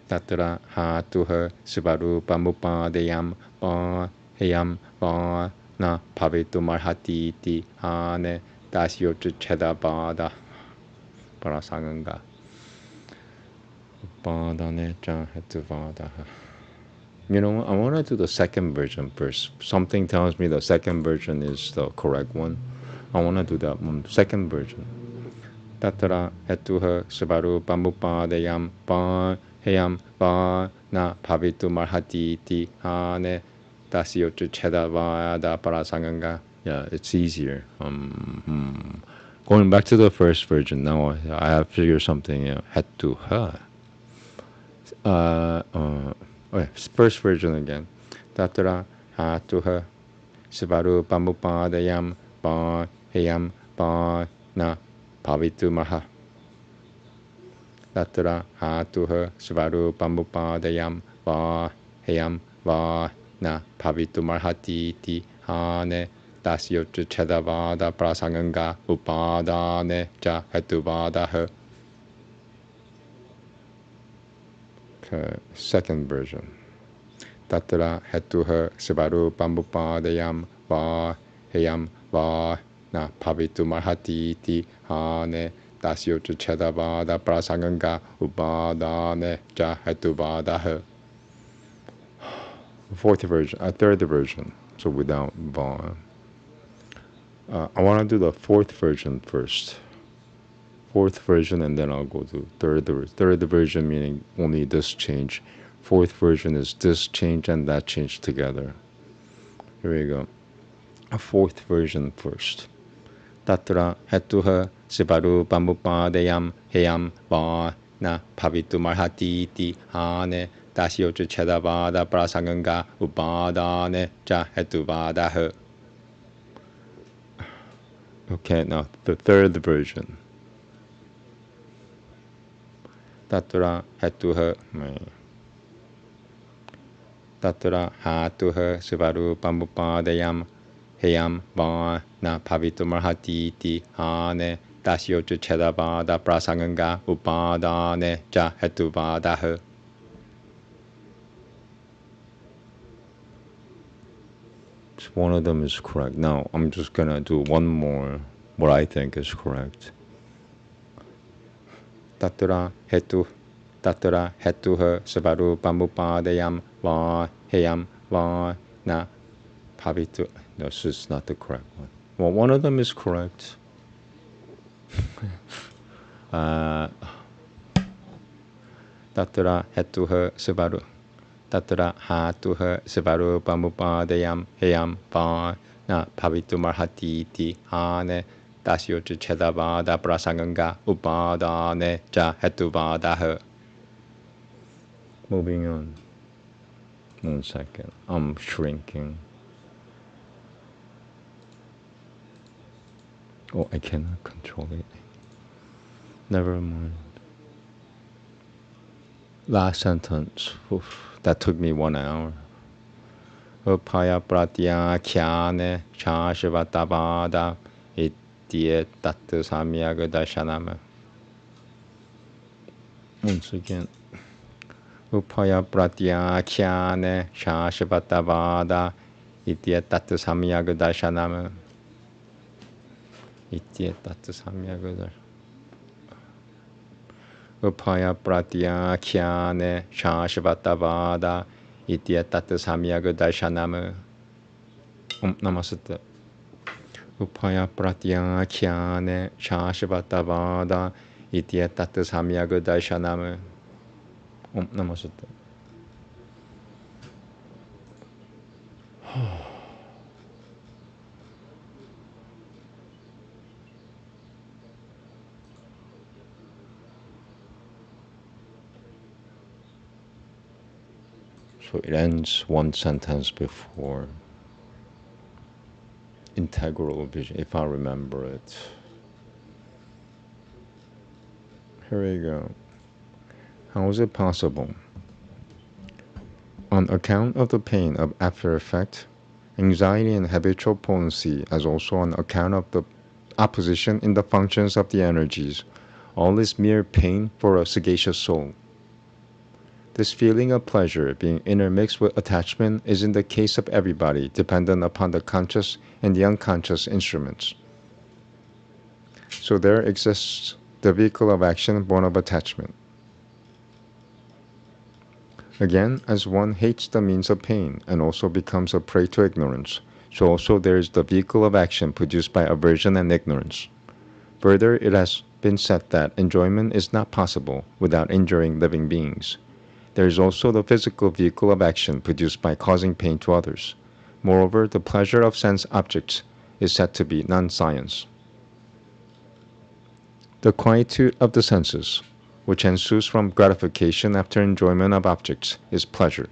Tatra hatuha svarupamupadayam pa heyam pa na bhavitum iti hane dasyochadapada parasanganga padane cha hetuvadaha. You know, I want to do the second version first. Something tells me the second version is the correct one. I want to do that one, second version. Tatra hetuha svaru pamupadayam pa heyam pa na bhavitum iti hane dasyochu chedavada parasanganga. Yeah, it's easier. Going back to the first version now, I have figured something. Hetuha. Okay, first version again. Tatra hatuha svaru pamupadayam pa heyam pa na bhavitum Tatra hatuha svaru pamupadayam va heyam va na bhavitum iti hane dasyochu chedavada prasanganga upadane cha hetuvadaha. Okay, second version. Tatra hetuha svaru pamupadayam va heyam va na bhavitum iti hane dasyochu chedavada prasanganga upadane cha hetuvadaha. Fourth version, third version, so without va. I want to do the fourth version first. Fourth version, and then I'll go to third version, meaning only this change. Fourth version is this change and that change together. Here we go. A fourth version first. Tatra hetuha svaru pamupadayam heyam va na bhavitum iti hane dasyochu chedavada prasanganga upadane cha hetuvadaha. Okay, now the third version. Tatra hetuha Tatra hatuha svaru pamupadayam heyam va na bhavitum iti hane dasyochu chedavada prasanganga upadane cha hetuvadaha. One of them is correct. Now I'm just gonna do one more, what I think is correct. Tatra hetuha svaru pamupadayam va heyam va na bhavitu. No, this is not the correct one. Well, one of them is correct. Tatra hetuha svaru Tatra hatuha svaru pamupadayam heyam va na bhavitum iti hane dasyochu chedavada prasanganga upadane cha hetuvadaha. Moving on. 1 second. I'm shrinking. Oh, I cannot control it. Never mind. Last sentence. Oof, that took me 1 hour. Upaya pratya khyane chashvatavada itye tattva samyaga darshanama. Once again. Upaya pratya khyane chashvatavada itye tattva samyaga darshanama. Itye tattva samyaga darshanama. Upaya pratya khyane shashvatavada itya tattva samyaga darshanama. Namaste. Upaya pratya khyane shashvatavada itya tattva samyaga darshanama. Namaste. So it ends one sentence before integral vision, if I remember it. Here we go. How is it possible? On account of the pain of after effect, Anxiety and habitual potency as also on account of the opposition in the functions of the energies. All is mere pain for a sagacious soul. This feeling of pleasure being intermixed with attachment is in the case of everybody dependent upon the conscious and the unconscious instruments. So there exists the vehicle of action born of attachment. Again, as one hates the means of pain and also becomes a prey to ignorance, so also there is the vehicle of action produced by aversion and ignorance. Further, it has been said that enjoyment is not possible without injuring living beings. There is also the physical vehicle of action produced by causing pain to others. Moreover, the pleasure of sense objects is said to be non-science. The quietude of the senses, which ensues from gratification after enjoyment of objects, is pleasure.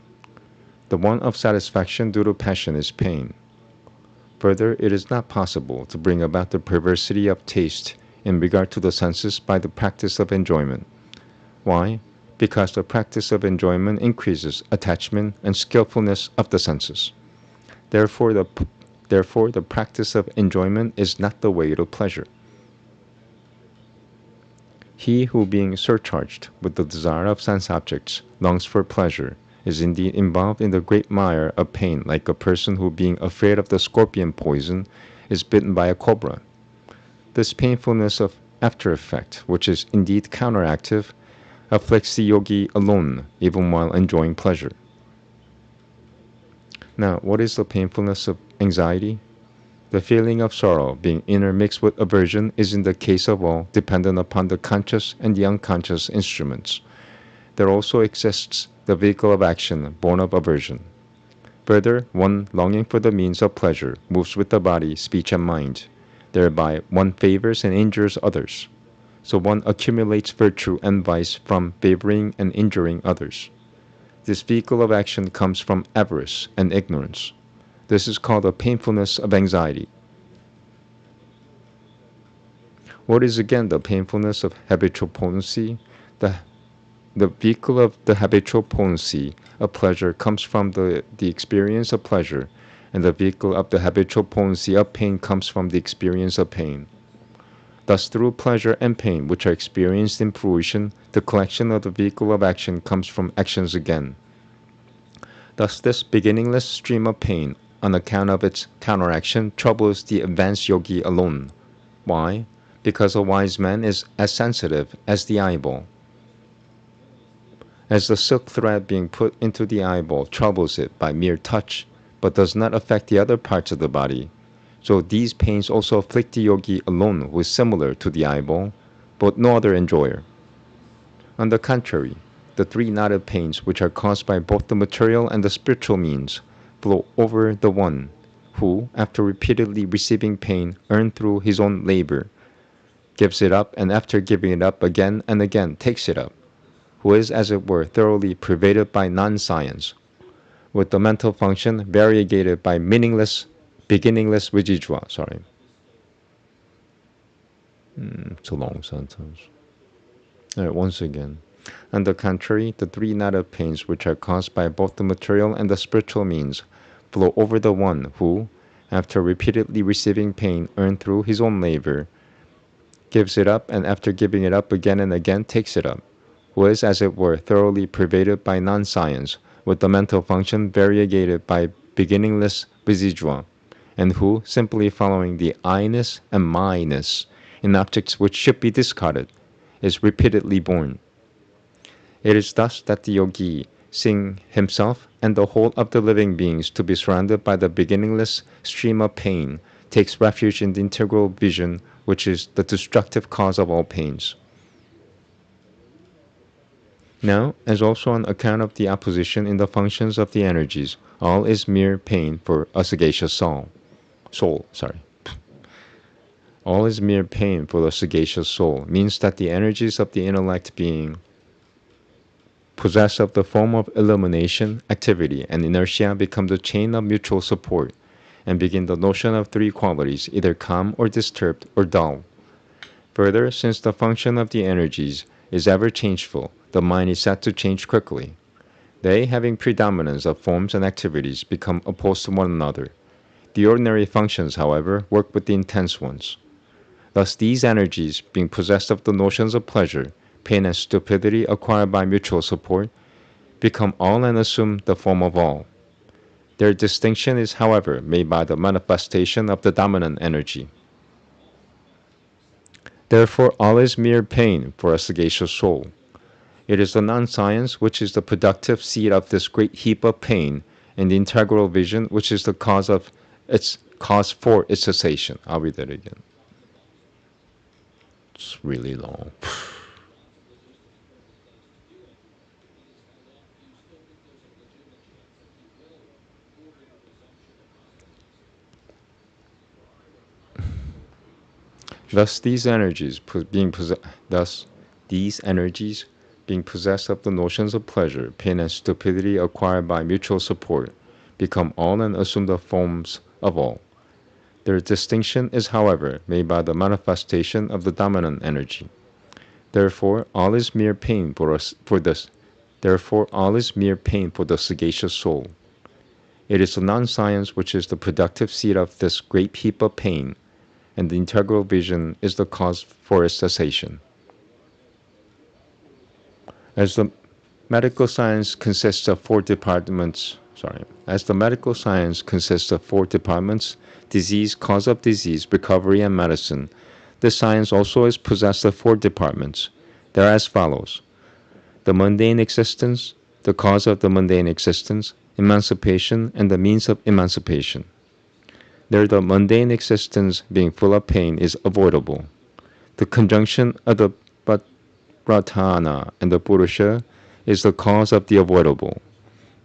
The want of satisfaction due to passion is pain. Further, it is not possible to bring about the perversity of taste in regard to the senses by the practice of enjoyment. Why? Because the practice of enjoyment increases attachment and skillfulness of the senses. Therefore, the practice of enjoyment is not the way to pleasure. He who, being surcharged with the desire of sense objects, longs for pleasure, is indeed involved in the great mire of pain, like a person who, being afraid of the scorpion poison, is bitten by a cobra. This painfulness of after effect, which is indeed counteractive, afflicts the yogi alone, even while enjoying pleasure. Now, what is the painfulness of anxiety? The feeling of sorrow being intermixed with aversion is in the case of all dependent upon the conscious and the unconscious instruments. There also exists the vehicle of action born of aversion. Further, one longing for the means of pleasure moves with the body, speech, and mind. Thereby, one favors and injures others. So one accumulates virtue and vice from favoring and injuring others. This vehicle of action comes from avarice and ignorance. This is called the painfulness of anxiety. What is again the painfulness of habitual potency? The vehicle of the habitual potency of pleasure comes from the experience of pleasure, and the vehicle of the habitual potency of pain comes from the experience of pain. Thus, through pleasure and pain, which are experienced in fruition, the collection of the vehicle of action comes from actions again. Thus, this beginningless stream of pain, on account of its counteraction, troubles the advanced yogi alone. Why? Because a wise man is as sensitive as the eyeball. As the silk thread being put into the eyeball troubles it by mere touch, but does not affect the other parts of the body, so these pains also afflict the yogi alone, who is similar to the eyeball, but no other enjoyer. On the contrary, the three knotted pains which are caused by both the material and the spiritual means flow over the one who, after repeatedly receiving pain earned through his own labor, gives it up, and after giving it up again and again takes it up, who is, as it were, thoroughly pervaded by non-science, with the mental function variegated by beginningless vijijva. It's a long sentence. All right, once again. On the contrary, the three knotted pains which are caused by both the material and the spiritual means flow over the one who, after repeatedly receiving pain earned through his own labor, gives it up, and after giving it up again and again takes it up, who is, as it were, thoroughly pervaded by non-science, with the mental function variegated by beginningless vijijva, and who, simply following the I-ness and my-ness in objects which should be discarded, is repeatedly born. It is thus that the yogi, seeing himself and the whole of the living beings to be surrounded by the beginningless stream of pain, takes refuge in the integral vision, which is the destructive cause of all pains. Now, as also on account of the opposition in the functions of the energies, all is mere pain for a sagacious soul. All is mere pain for the sagacious soul means that the energies of the intellect being possessed of the form of illumination, activity, and inertia become the chain of mutual support, and begin the notion of three qualities, either calm or disturbed or dull. Further, since the function of the energies is ever changeful, the mind is said to change quickly. They, having predominance of forms and activities, become opposed to one another. The ordinary functions, however, work with the intense ones. Thus, these energies, being possessed of the notions of pleasure, pain, and stupidity acquired by mutual support, become all and assume the form of all. Their distinction is, however, made by the manifestation of the dominant energy. Therefore, all is mere pain for a sagacious soul. It is the non-science which is the productive seed of this great heap of pain, and the integral vision which is the cause for its cessation. I'll read that again. It's really long. Thus these energies being possessed of the notions of pleasure, pain, and stupidity acquired by mutual support, become all and assume the forms of all. Their distinction is, however, made by the manifestation of the dominant energy. Therefore, all is mere pain for the sagacious soul. It is the non-science which is the productive seed of this great heap of pain, and the integral vision is the cause for its cessation. As the medical science consists of four departments, disease, cause of disease, recovery, and medicine, this science also is possessed of four departments. They are as follows: the mundane existence, the cause of the mundane existence, emancipation, and the means of emancipation. There the mundane existence, being full of pain, is avoidable. The conjunction of the Pratana and the Purusha is the cause of the avoidable.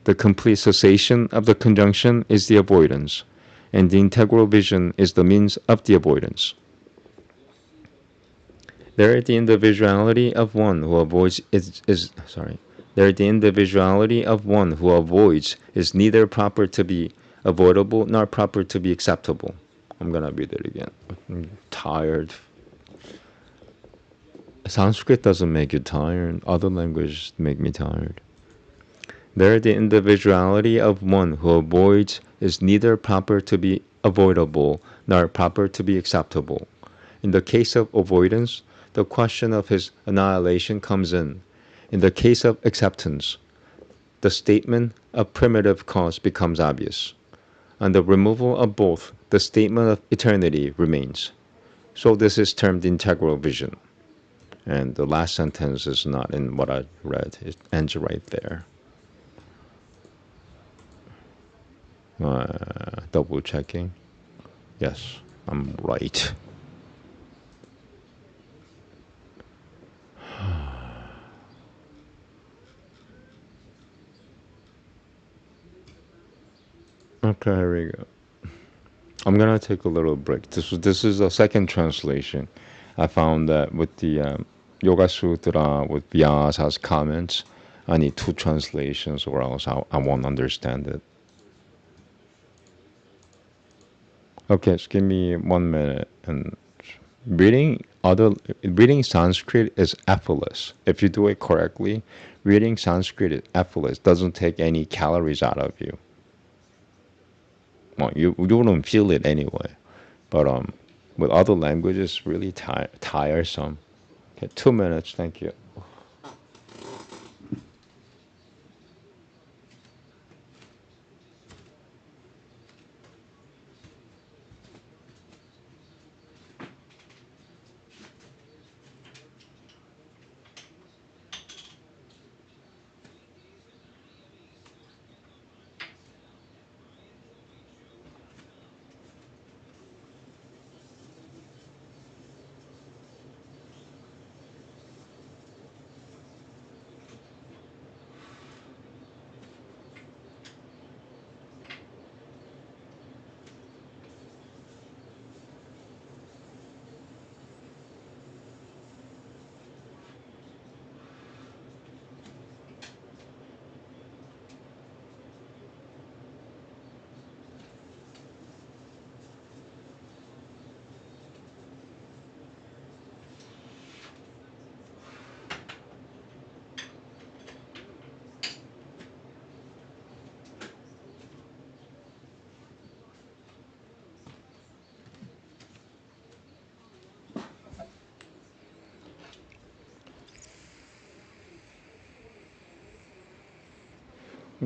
The complete cessation of the conjunction is the avoidance, and the integral vision is the means of the avoidance. There the individuality of one who avoids is neither proper to be avoidable nor proper to be acceptable. I'm gonna read it again. I'm tired. Sanskrit doesn't make you tired. Other languages make me tired. There the individuality of one who avoids is neither proper to be avoidable nor proper to be acceptable. In the case of avoidance, the question of his annihilation comes in. In the case of acceptance, the statement of primitive cause becomes obvious. On the removal of both, the statement of eternity remains. So this is termed integral vision. And the last sentence is not in what I read. It ends right there. Double checking. Yes, I'm right. Okay, here we go. I'm gonna take a little break. This is a second translation. I found that with the Yoga Sutra with Vyasa's comments, I need two translations or else I won't understand it. Okay, just give me 1 minute. And reading Sanskrit is effortless. If you do it correctly, reading Sanskrit is effortless. Doesn't take any calories out of you. Well, you don't feel it anyway. But with other languages, really tiresome. Okay, 2 minutes. Thank you.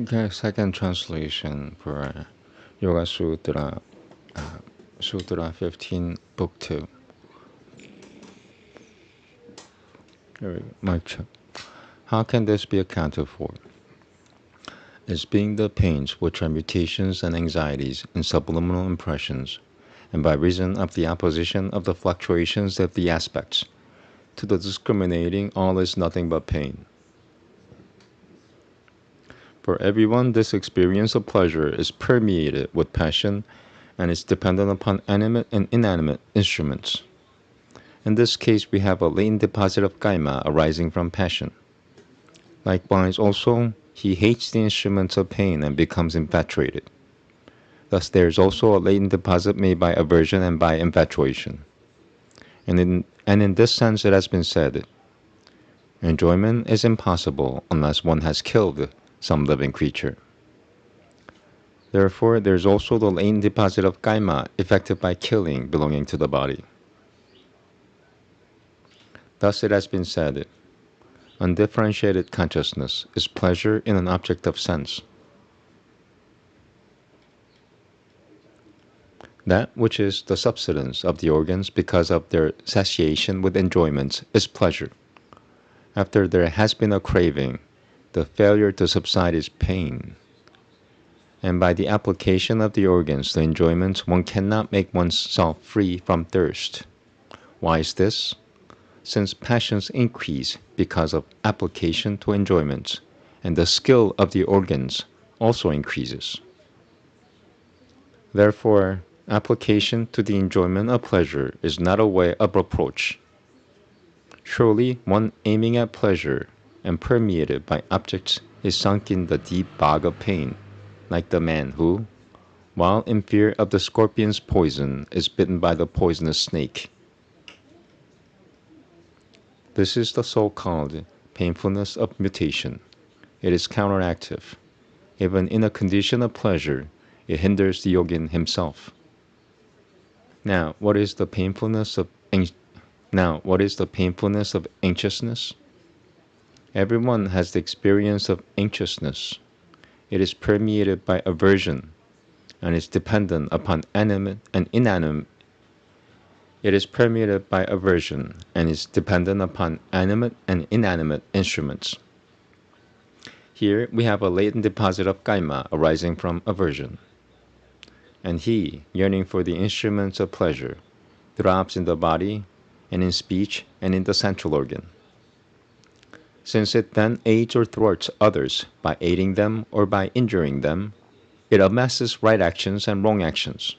Okay, second translation for Yoga Sutra, Sutra 15, Book 2. There we go. Mic check. How can this be accounted for? As being the pains which are mutations and anxieties in subliminal impressions, and by reason of the opposition of the fluctuations of the aspects, to the discriminating all is nothing but pain. For everyone, this experience of pleasure is permeated with passion and is dependent upon animate and inanimate instruments. In this case, we have a latent deposit of kaima arising from passion. Likewise, also, he hates the instruments of pain and becomes infatuated. Thus, there is also a latent deposit made by aversion and by infatuation. And in this sense, it has been said, enjoyment is impossible unless one has killed some living creature. Therefore, there is also the latent deposit of kaima effected by killing belonging to the body. Thus, it has been said, undifferentiated consciousness is pleasure in an object of sense. That which is the subsidence of the organs because of their satiation with enjoyments is pleasure. After there has been a craving, the failure to subside is pain. And by the application of the organs to enjoyments, one cannot make oneself free from thirst. Why is this? Since passions increase because of application to enjoyments, and the skill of the organs also increases. Therefore, application to the enjoyment of pleasure is not a way of approach. Surely, one aiming at pleasure and permeated by objects is sunk in the deep bog of pain, like the man who, while in fear of the scorpion's poison, is bitten by the poisonous snake. This is the so-called painfulness of mutation. It is counteractive. Even in a condition of pleasure, it hinders the yogin himself. Now, what is the painfulness of anxiousness? Everyone has the experience of anxiousness. It is permeated by aversion and is dependent upon animate and inanimate. It is permeated by aversion and is dependent upon animate and inanimate instruments. Here we have a latent deposit of kaima arising from aversion. And he, yearning for the instruments of pleasure, throbs in the body and in speech and in the central organ. Since it then aids or thwarts others by aiding them or by injuring them, it amasses right actions and wrong actions.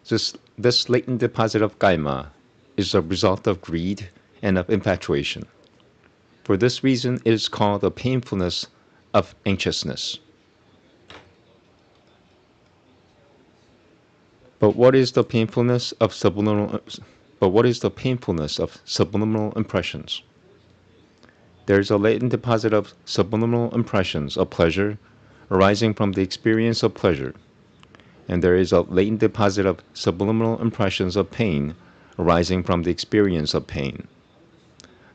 This latent deposit of kaima is a result of greed and of infatuation. For this reason, it is called the painfulness of anxiousness. But what is the painfulness of subliminal impressions? There is a latent deposit of subliminal impressions of pleasure arising from the experience of pleasure, and there is a latent deposit of subliminal impressions of pain arising from the experience of pain.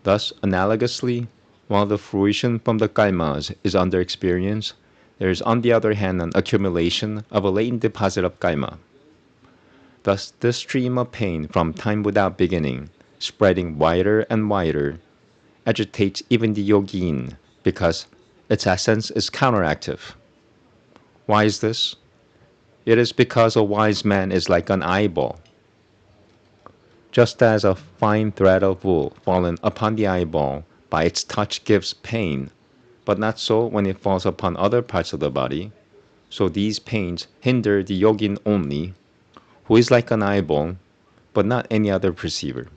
Thus, analogously, while the fruition from the kaimas is under experience, there is on the other hand an accumulation of a latent deposit of kaima. Thus, this stream of pain from time without beginning, spreading wider and wider, agitates even the yogin because its essence is counteractive. Why is this? It is because a wise man is like an eyeball. Just as a fine thread of wool fallen upon the eyeball by its touch gives pain, but not so when it falls upon other parts of the body, so these pains hinder the yogin only, who is like an eyeball, but not any other perceiver.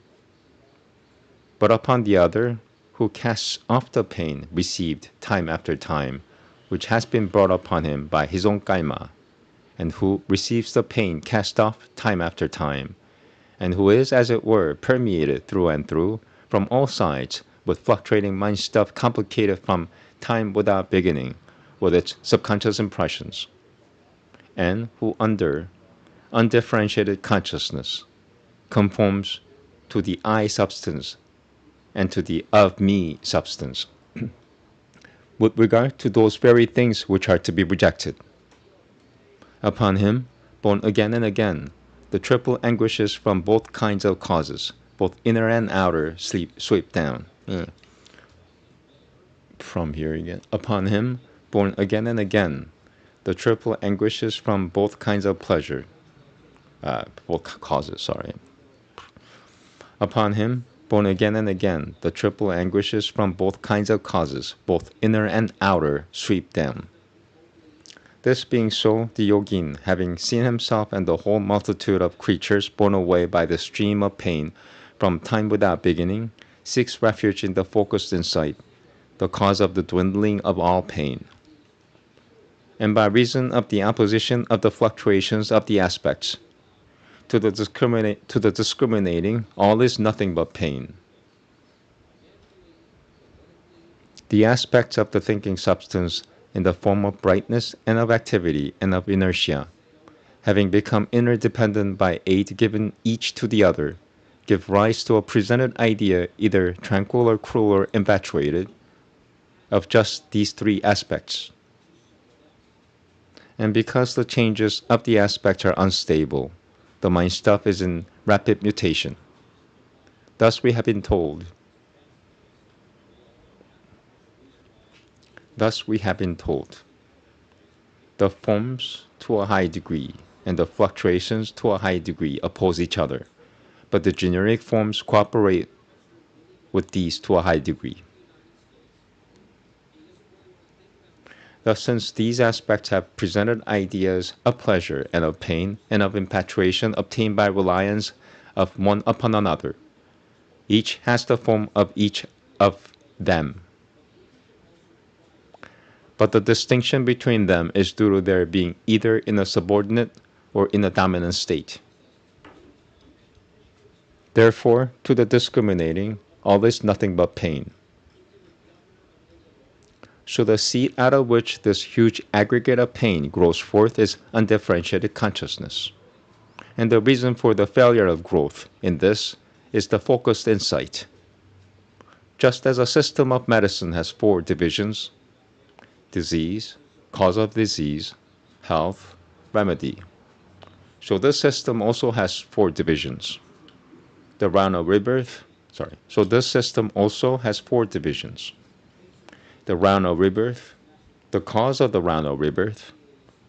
But upon the other, who casts off the pain received time after time, which has been brought upon him by his own kaima, and who receives the pain cast off time after time, and who is, as it were, permeated through and through from all sides with fluctuating mind stuff complicated from time without beginning with its subconscious impressions, and who under undifferentiated consciousness conforms to the I substance and to the of me substance. with regard to those very things which are to be rejected. Upon him, born again and again, the triple anguishes from both kinds of causes, both inner and outer, sweep down. From here again. Upon him, born again and again, the triple anguishes from both kinds of pleasure, both causes, sorry. Upon him, born again and again, the triple anguishes from both kinds of causes, both inner and outer, sweep down. This being so, the yogin, having seen himself and the whole multitude of creatures borne away by the stream of pain from time without beginning, seeks refuge in the focused insight, the cause of the dwindling of all pain. And by reason of the opposition of the fluctuations of the aspects, to the discriminating, all is nothing but pain. The aspects of the thinking substance in the form of brightness and of activity and of inertia, having become interdependent by aid given each to the other, give rise to a presented idea either tranquil or cruel or infatuated, of just these three aspects. And because the changes of the aspects are unstable, the mind stuff is in rapid mutation. Thus we have been told. The forms to a high degree and the fluctuations to a high degree oppose each other, but the generic forms cooperate with these to a high degree. Thus, since these aspects have presented ideas of pleasure and of pain and of infatuation obtained by reliance of one upon another, each has the form of each of them. But the distinction between them is due to their being either in a subordinate or in a dominant state. Therefore, to the discriminating, all is nothing but pain. So the seed out of which this huge aggregate of pain grows forth is undifferentiated consciousness. And the reason for the failure of growth in this is the focused insight. Just as a system of medicine has 4 divisions: disease, cause of disease, health, remedy. So this system also has 4 divisions. The round of rebirth, So this system also has 4 divisions. The round of rebirth, the cause of the round of rebirth,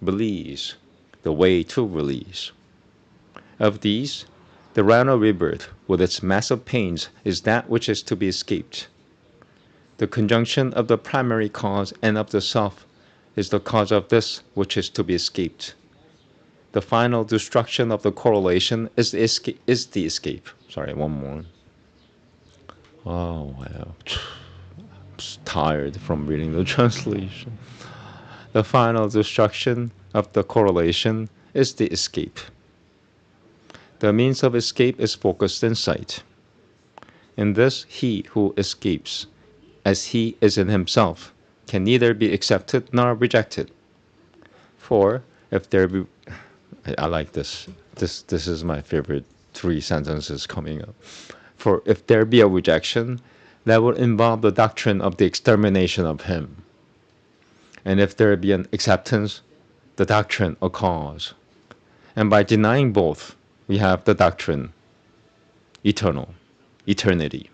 release, the way to release. Of these, the round of rebirth, with its massive pains, is that which is to be escaped. The conjunction of the primary cause and of the self is the cause of this which is to be escaped. The final destruction of the correlation is the escape. Sorry, one more. Oh, wow. I'm tired from reading the translation. The final destruction of the correlation is the escape. The means of escape is focused insight. In this, he who escapes, as he is in himself, can neither be accepted nor rejected. For if there be, I like this. This is my favorite 3 sentences coming up. For if there be a rejection, that would involve the doctrine of the extermination of him. And if there be an acceptance, the doctrine of cause. And by denying both, we have the doctrine, eternity.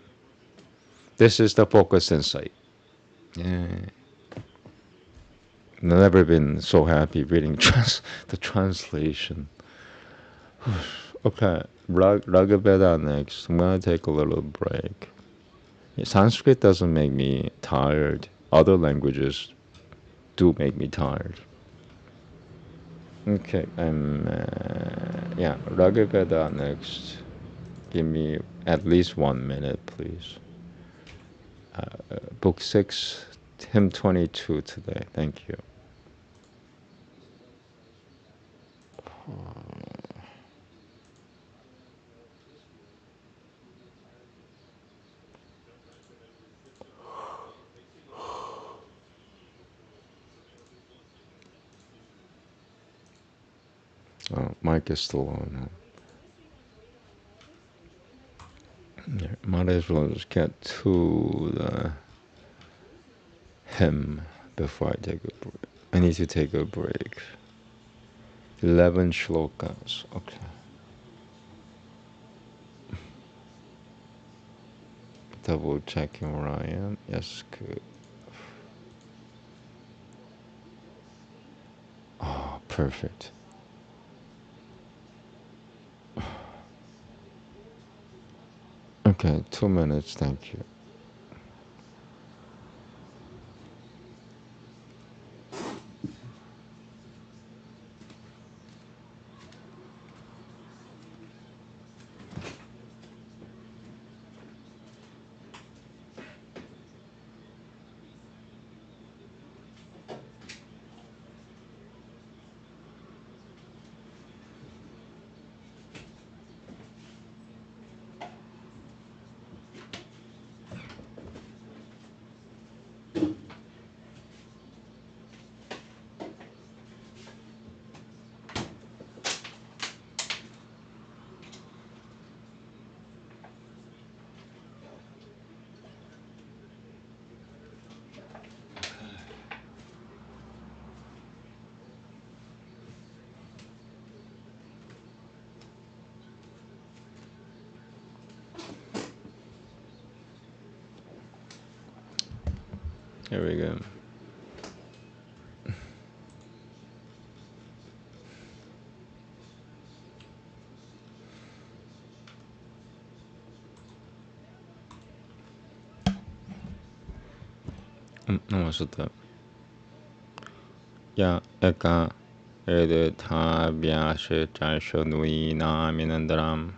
This is the focused insight. Never been so happy reading the translation. Okay, Raga Veda next. I'm going to take a little break. Sanskrit doesn't make me tired. Other languages do make me tired. Okay, Raga Veda next. Give me at least 1 minute, please. Book 6, hymn 22 today. Thank you. Oh, mic is still on. Might as well just get to the hymn before I take a break. I need to take a break. 11 shlokas. Okay. Double checking where I am. Yes, good. Oh, perfect. Okay, 2 minutes, thank you. Here we go. Namaste. Ya eka edetha vyashe charsho nui na minandaram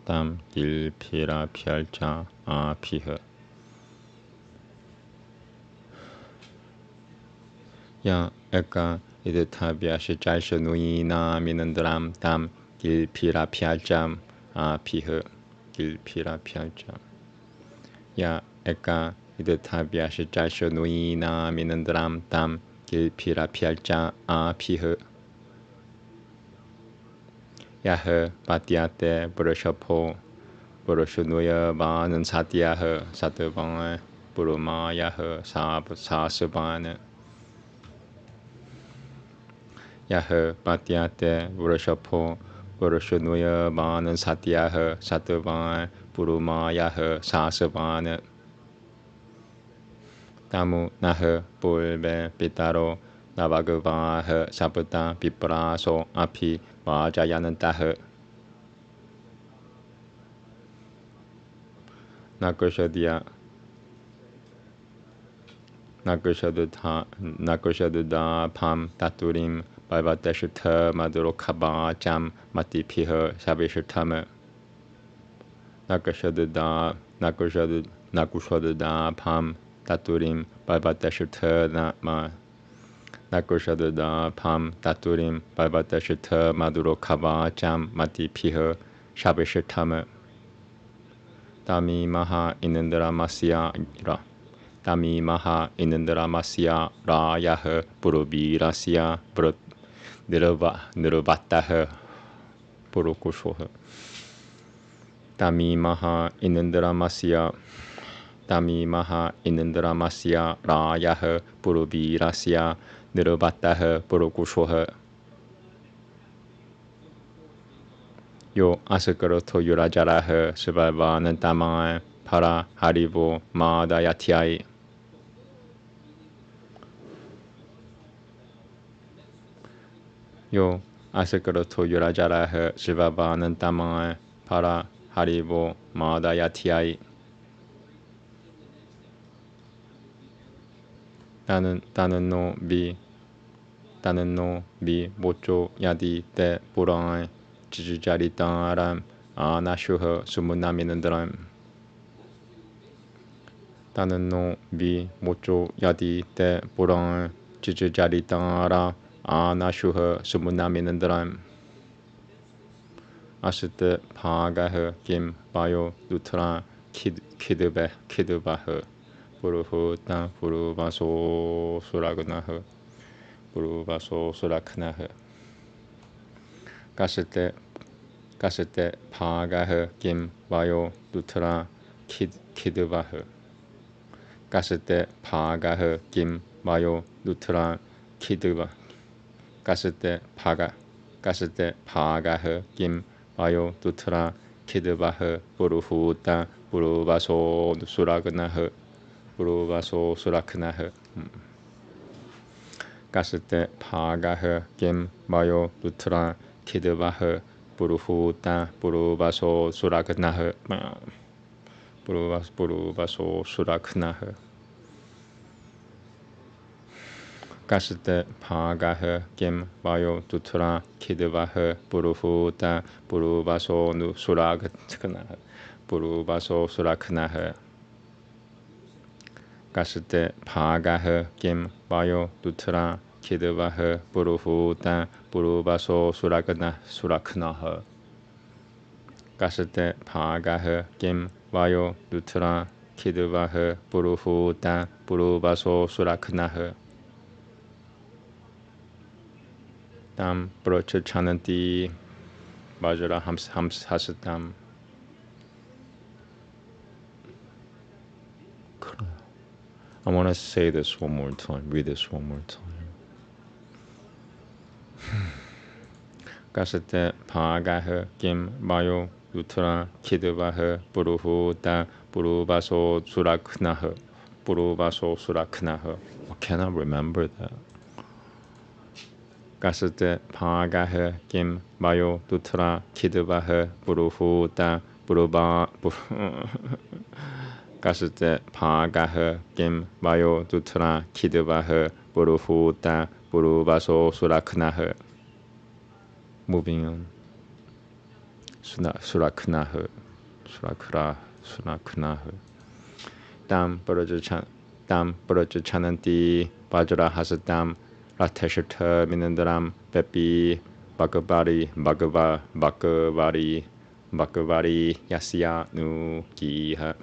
tam gilpira pyalcha apiha. Ya eka edetha vyashe charsho nui na minandaram tam gilpira pyalcha apiha. Gilpira pyalcha. Ya eka edetha vyashe charsho nui na minandaram tam gilpira pyalcha apiha. Yah patiate burashapo burashunuya vanan satyah satavana burumayah sasavana. Yah patiate burashapo burashunuya vanan satyah satavana burumayah sasavana. Tamu nah pulve pitaro navagavah sapata pipraso api vajayanantah. Nakushadudha pam taturim bhavatashita madurokabha jam matipiha savishitama. Nakushadudha pam taturim bhavatashita Nakushadudha pam taturim bhavatashita madurokabha jam matipiha savishitama. Tami maha inandramasya ra. Tami maha inandramasya rayah purubirasya nirvatah purukushoha. Tami maha inandramasya rayah purubirasya nirvatah purukushoha. Yo asakaroto yurajarah sivavanantamaya para harivo madayatyai. Yo asakaroto yurajarah sivavanantamaya para harivo madayatyai. Tanan no bi bocho yadi te purai chijaritaram anashuha sumunaminandram. Tanan no bi bocho yadi te purai chijaritaram anashuha sumunaminandram. Asite bhagah kim bayo dutra kidubah puruhutan puruvaso suragnah puruvaso suragnah. Kasete bhagah kim bayo dutra kidubah 가스테 파가흐 김 마요 누트라 키드바 가스테 파가흐 김 마요 누트라 키드바흐 부르후타 부르바소 수라그나흐 부르바소 수라크나흐 가스테 파가흐 김 마요 누트라 키드바흐 부르후타 부르바소 수라그나흐 부르바소 수라크나흐 가스테 파가흐 김 마요 누트라 키드바흐 부르후타 부르바소 수라크나흐 부르바소 수라크나흐 가스테 파가흐 김 마요 누트라 키드바흐 부르후타 부르바소 수라크나흐 가스테 파가흐 김 마요 누트라 키드바흐 부르후타 부르바소 수라크나흐 tam prachachananti vajra hasatam. I want to say this one more time, read this one more time. Kasate pagahe kim mayo utra kidvahe puruhuta purubaso suraknahe purubaso suraknahe. I cannot remember that. Kasate pagahe kim mayo utra kidvahe puruhuta puruba Kasate pagahe kim mayo utra kidvahe puruhuta purubaso suraknahe. Moving on. Suraknahe. Tam parajachananti vajra hasatam rateshata minandaram pepi bhagavari yasya nu kiha.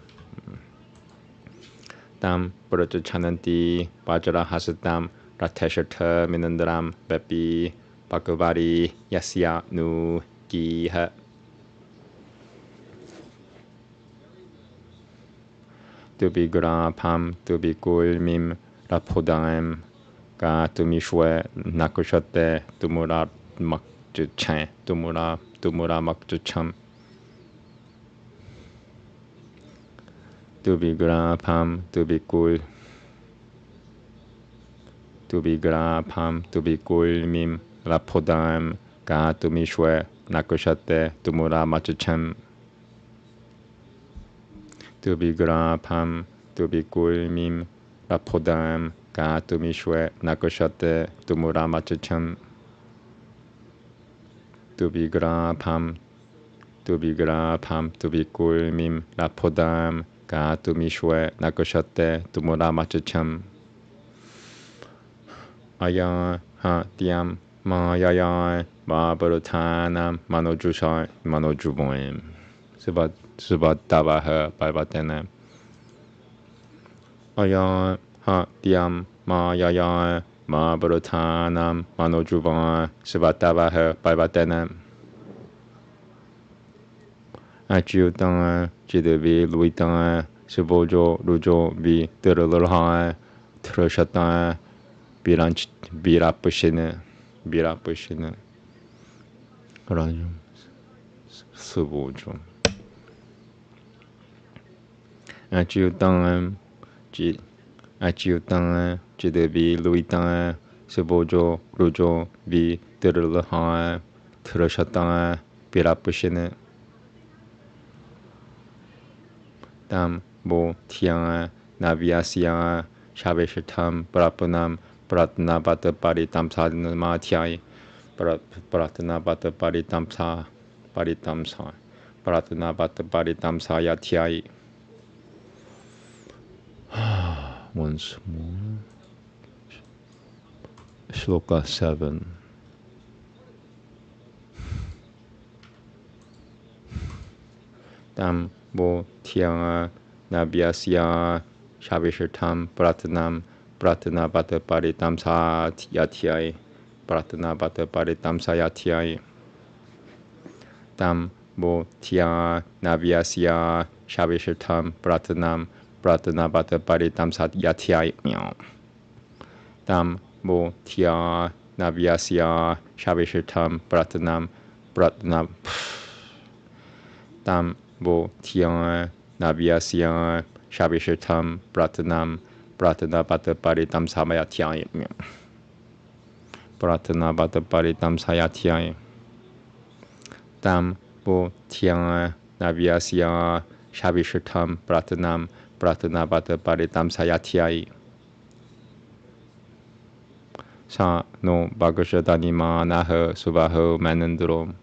Tam parajachananti vajra hasatam rateshata minandaram pepi bhagavari yasya nu kiha. Tubigrapam tubigulmim rapodaim ga tumishwe nakushate tumura makjuchan tumura makjucham. Tubigrapam tubigulmim rapodaim ga tumishwe nakushate tumura makjucham. Tubigrapam tubigulmim rapodam ga tumishwe nakoshate tumura machacham. Tubigrapam tubigulmim rapodam ga tumishwe nakoshate tumura machacham. Ayan ha tiam ma yayan ma barutanam manojuboim. Subhadavaha Bhavatanam. Ayan ha tiam ma yayan ma barutanam manojuvan Subhadavaha Bhavatanam. Achiutan Chidevi Luitan Subojo Rujo Vi Tirulhan Trushatan Virapashina Rajam Subojo. Achiutan Chidevi Luitan Subojo Rujo Vi Tirulhan Trushatan Virapashina. Tam Bo Tian Naviasya Shaveshatam Prapanam Pratna Bata Paritamsa Namatyai Pratna Bata Paritamsa Pratna Bata Paritamsa Yatyai. Once more. Shloka 7. Tam Bo Tiang Nabiasya Shaveshatam Pratna Bata Paritamsa Yatyai Pratna Bata Paritamsa Yatyai. Tam Bo Tiang Nabiasya Shaveshatam Pratna pratana bata paritam satyathyai meow. Tam mo tia navyasya shabishitam pratanam pratana. Tam mo tia navyasya shabishitam pratanam pratana bata paritam samayathyai meow. Pratana bata paritam sayathyai. Tam mo tia navyasya shabishitam pratanam pratana bata paritam sayathyai. Sa no bhagashadhanima naha subaho manandro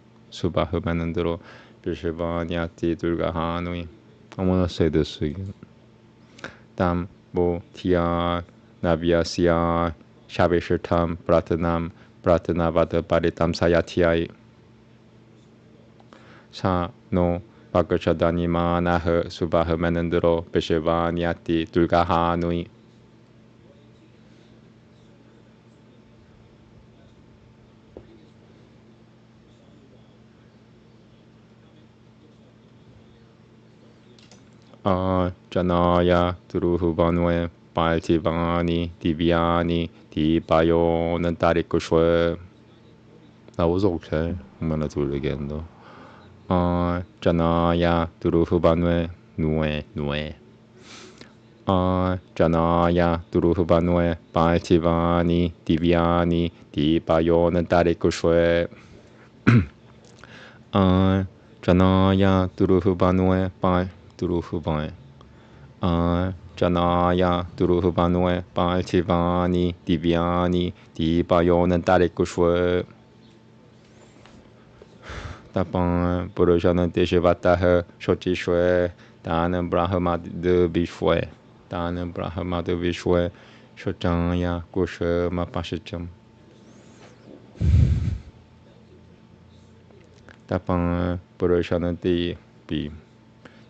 vishvanyati durgahanui. I want to say this again. Tam bo tia navyasya shabishitam pratanam pratanavata paritam sayathyai. Sa no bhagashadhanima naha subaho manandro vishvanyati durgahanui. Janaya Turuhubanwe Paltivani Divyani Dipayo Nantarikushwe. That was okay. I'm gonna do it again though. Janaya Turuhubanwe Nue. Janaya Turuhubanwe Paltivani Divyani Dipayo Nantarikushwe. Janaya Turuhubanwe Pal Turuhubanwe. Janaya Turuhubanwe Paltivani Divyani Dipayonan Tarikushwe. Tapan Purujanan Teshivataha Shotishwe Tanam Brahma de Vishwe. Tanam Brahma de Vishwe Shotanya Kusha Mapashicham. Tapan Purujanan Ti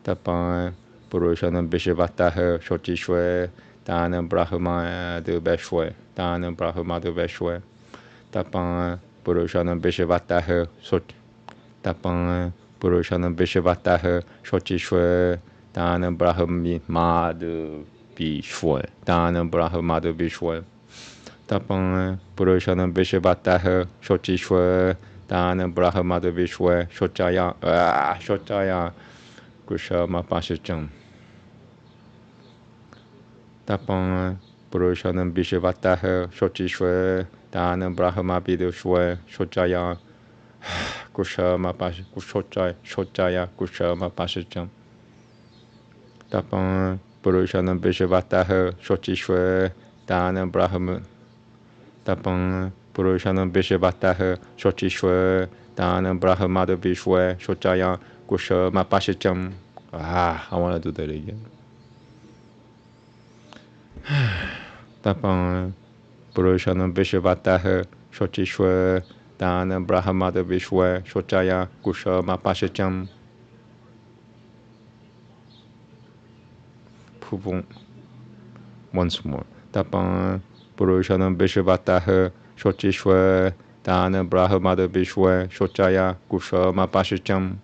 Tapan Purushanam Vishvataha Shotishwe Tanam Brahma de Vishwe. Tanam Brahma de Vishwe. Tapan Purushanam Vishvataha Shot. Tapan Purushanam Vishvataha Shotishwe Tanam Brahma de Vishwe. Tanam Brahma de Vishwe. Tapan Purushanam Vishvataha Shotishwe Tanam Brahma de Vishwe. Shotaya Kusha Mapashicham. Tapan Purushanam Vishvataha Shotishwe Tanam Brahma Vidishwe Shotaya Kusha Shotaya Kusha Mapashicham. Tapan Purushanam Vishvataha Shotishwe Tanam Brahma. Tapan Purushanam Vishvataha Shotishwe Tanam Brahma Vishwe Shotaya Kusha Mapashicham. I want to do that again. Tapan Purushanam Vishvataha Shotishwe Tanam Brahma Vishwe Shotaya Kusha Mapashicham. Once more. Tapan Purushanam Vishvataha Shotishwe Tanam Brahma Vishwe Shotaya Kusha Mapashicham.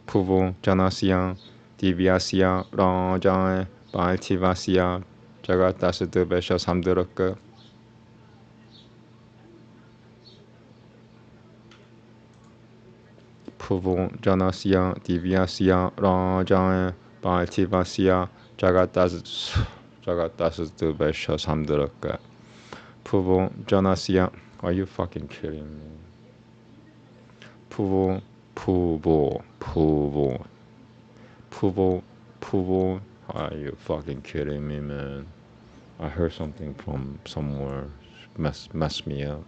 Puvo Janasya Divyasya Rajan Paltivasya Jagatasya Vesha Samduraka. Puvo Janasya Divyasya Rajan Paltivasya Jagatasya Vesha Samduraka. Puvo Janasya. Are you fucking kidding me? Puvo. Are you fucking kidding me, man? I heard something from somewhere. Mess me up.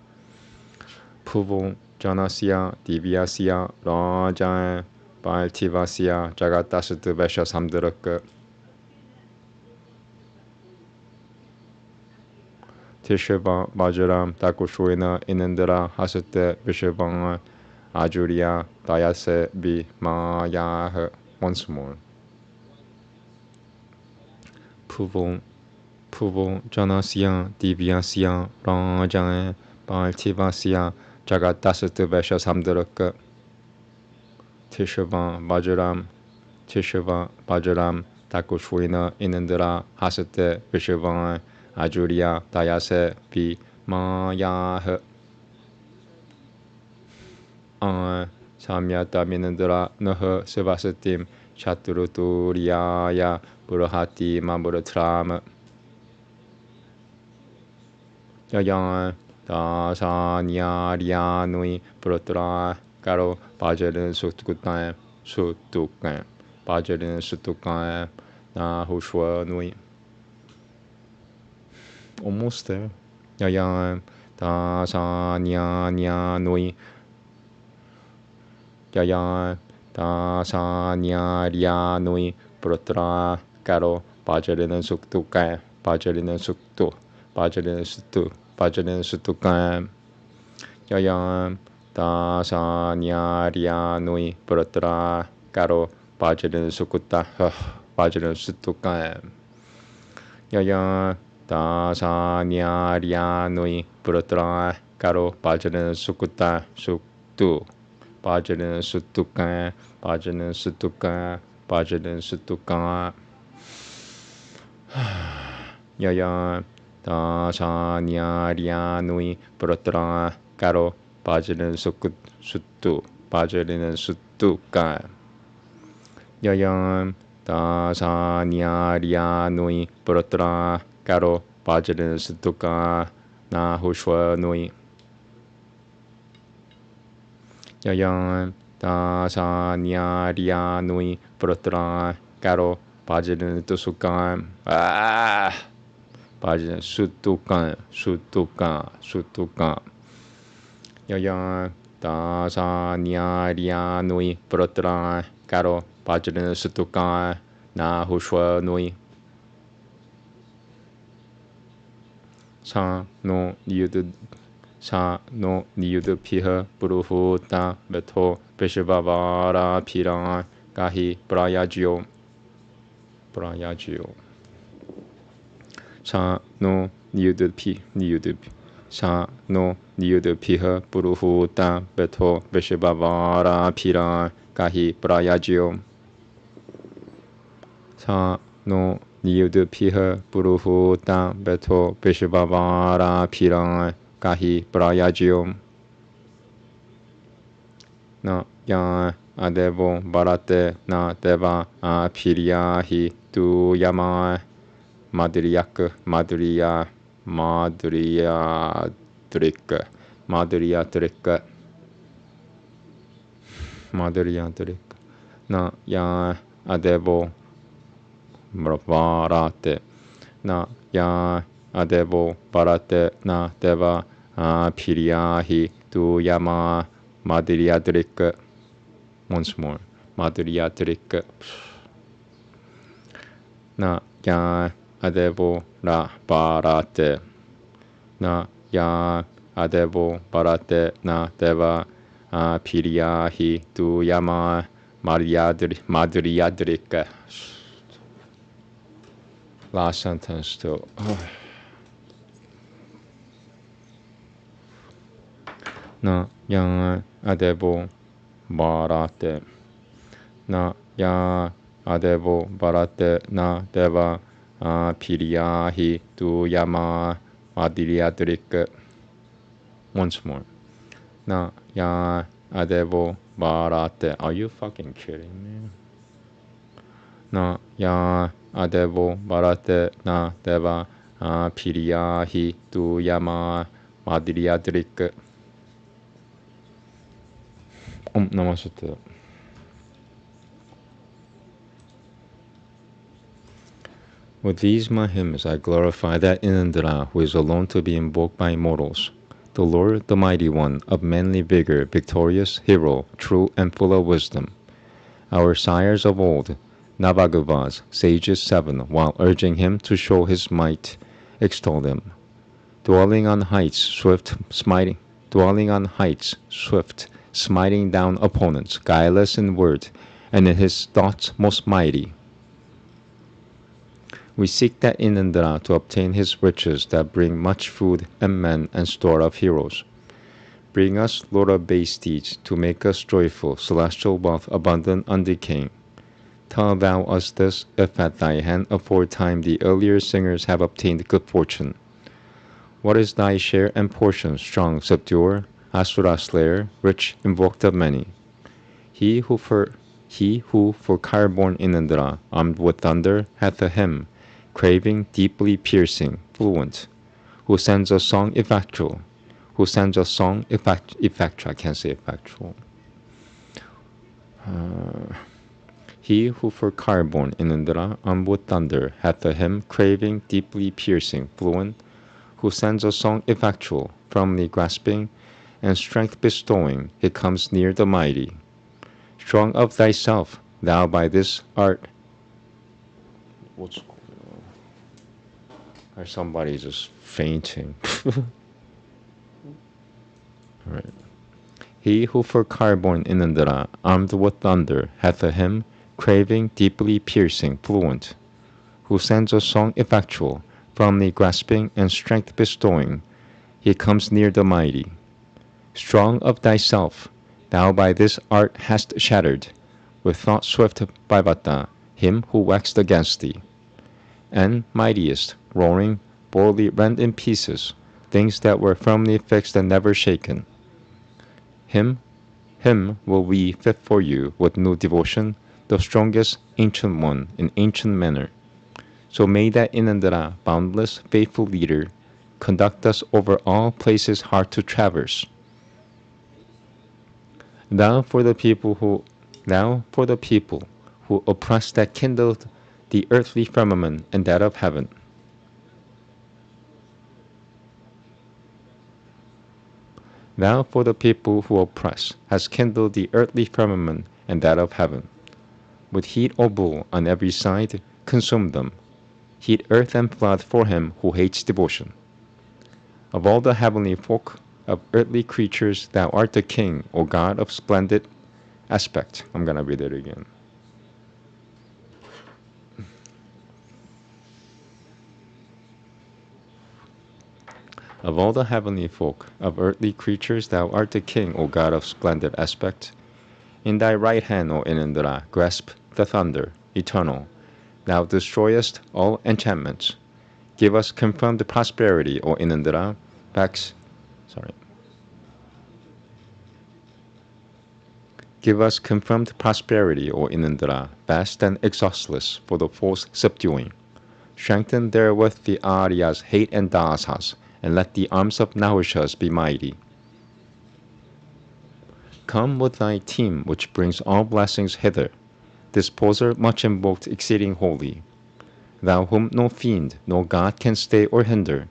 Puvo Janasya Divyasya Rajan Paltivasya Jagatasya Vesha Samduraka. Tishva Vajaram Takushwena Inandara Hasate Vishavanga Ajuriya Dayase Vi Maya. Once more. Puvo Janasya Divyasya Rajan Paltivasya Jagatasya Vesha Samduraka. Tishva Vajaram Tishava Bajaram Takushwina Inandra Hasate Vishavan Ajuria Dayase Vi Mayah Samyata Minandra Naha Sivasatim Chaturuturiaya Burahati Mamuratram Yayan Dasanyaryanui Putra Karo Bajarin Sutukan Sutukan Bajarin Sutukan Nahushwa Nui. Almost there. Yayan Dasanyanyanui Yayan Dasanyanyanui Putra Karo Bajarin Sutukan Bajarin Suktu Bajarin Sutu Bajarin Sutukan Yayan Dasanyanyanui Putra Karo Bajarin Sukuta Bajarin Sutukan Yayan Dasanyanyanui Putra Karo Bajarin Sukuta Suktu Bajarin Sutukan Bajarin Sutukan Bajarin Sutukan Yayan Dasanyanyanui Putra Karo Bajarin Sutu Bajarin Sutukan Yayan Dasanyanyanui Putra Karo Bajarin Sutukan Nahushwa Nui Yayan Dasanyanyanui Putra Karo Bajarin Tusukan Bajarin Sutukan Sutukan Sutukan Yayan Dasanyanyanui Putra Karo Bajarin Sutukan Nahushwa Nui Sa no niyudu piha buruhuta beto beshivavara piran gahi brayajyo Sa no niyudu piha buruhuta beto beshivavara piran gahi brayajyo Sa no Niyudu piha buruhuta beto beshivavara piran gahi brayajyo Na yan adevo barate na deva apiryahi tu yama madriyak madriya Na yan adevo Varate na ya adevo barate na deva piryahi tu yama madhyadrik. Once more, madhyadrik. Na ya adevo la barate na ya adevo barate na deva piryahi tu yama madhyadrik. Last sentence too. Na ya adevo barate na ya adevo barate na deva piryahi tu yama madhyadrik. Once more. Na ya adevo barate. Are you fucking kidding me? Na ya adevo barate na deva piryahi tu yama madhyadrik. Namaste. With these my hymns I glorify that Inandra who is alone to be invoked by mortals, the Lord, the Mighty One, of manly vigor, victorious, hero, true and full of wisdom. Our sires of old, Navagavas, sages 7, while urging him to show his might, extol him. Dwelling on heights, swift, smiting down opponents, guileless in word, and in his thoughts most mighty. We seek that Inandra to obtain his riches that bring much food and men and store of heroes. Bring us, Lord of base deeds, to make us joyful, celestial wealth abundant, undecaying. Tell thou us this, if at thy hand aforetime the earlier singers have obtained good fortune. What is thy share and portion, strong subduer, Asura slayer, rich invoked of many? He who for car-born Inandra, armed with thunder, hath a hymn, craving, deeply piercing, fluent, who sends a song effectual, effectual, I can't say effectual. He who for car-born Inandra, armed with thunder, hath a hymn, craving, deeply piercing, fluent, who sends a song effectual, firmly grasping, and strength bestowing, he comes near the mighty. Strong of thyself, thou by this art. What's going on? Somebody just fainting. Right. He who for car-born Inandra, armed with thunder, hath a hymn, craving, deeply piercing, fluent, who sends a song effectual, firmly grasping, and strength bestowing, he comes near the mighty. Strong of thyself, thou by this art hast shattered, with thought swift Vaivata, him who waxed against thee. And mightiest, roaring, boldly rent in pieces, things that were firmly fixed and never shaken. Him will we fit for you with new devotion, the strongest ancient one in ancient manner. So may that Inandra, boundless, faithful leader, conduct us over all places hard to traverse. Thou for the people who oppressed that kindled the earthly firmament and that of heaven. Thou for the people who oppress has kindled the earthly firmament and that of heaven. With heat or bull on every side, consume them. Heat earth and flood for him who hates devotion. Of all the heavenly folk, of earthly creatures, thou art the king, O God of splendid aspect. I'm going to read it again. Of all the heavenly folk, of earthly creatures, thou art the king, O God of splendid aspect. In thy right hand, O Inandra, grasp the thunder, eternal. Thou destroyest all enchantments. Give us confirmed prosperity, O Inandra. Give us confirmed prosperity, O Inandra, vast and exhaustless, for the foes subduing. Strengthen therewith the Aryas, hate and Dasas, and let the arms of Nahushas be mighty. Come with thy team which brings all blessings hither, disposer much invoked exceeding holy. Thou whom no fiend, no god can stay or hinder,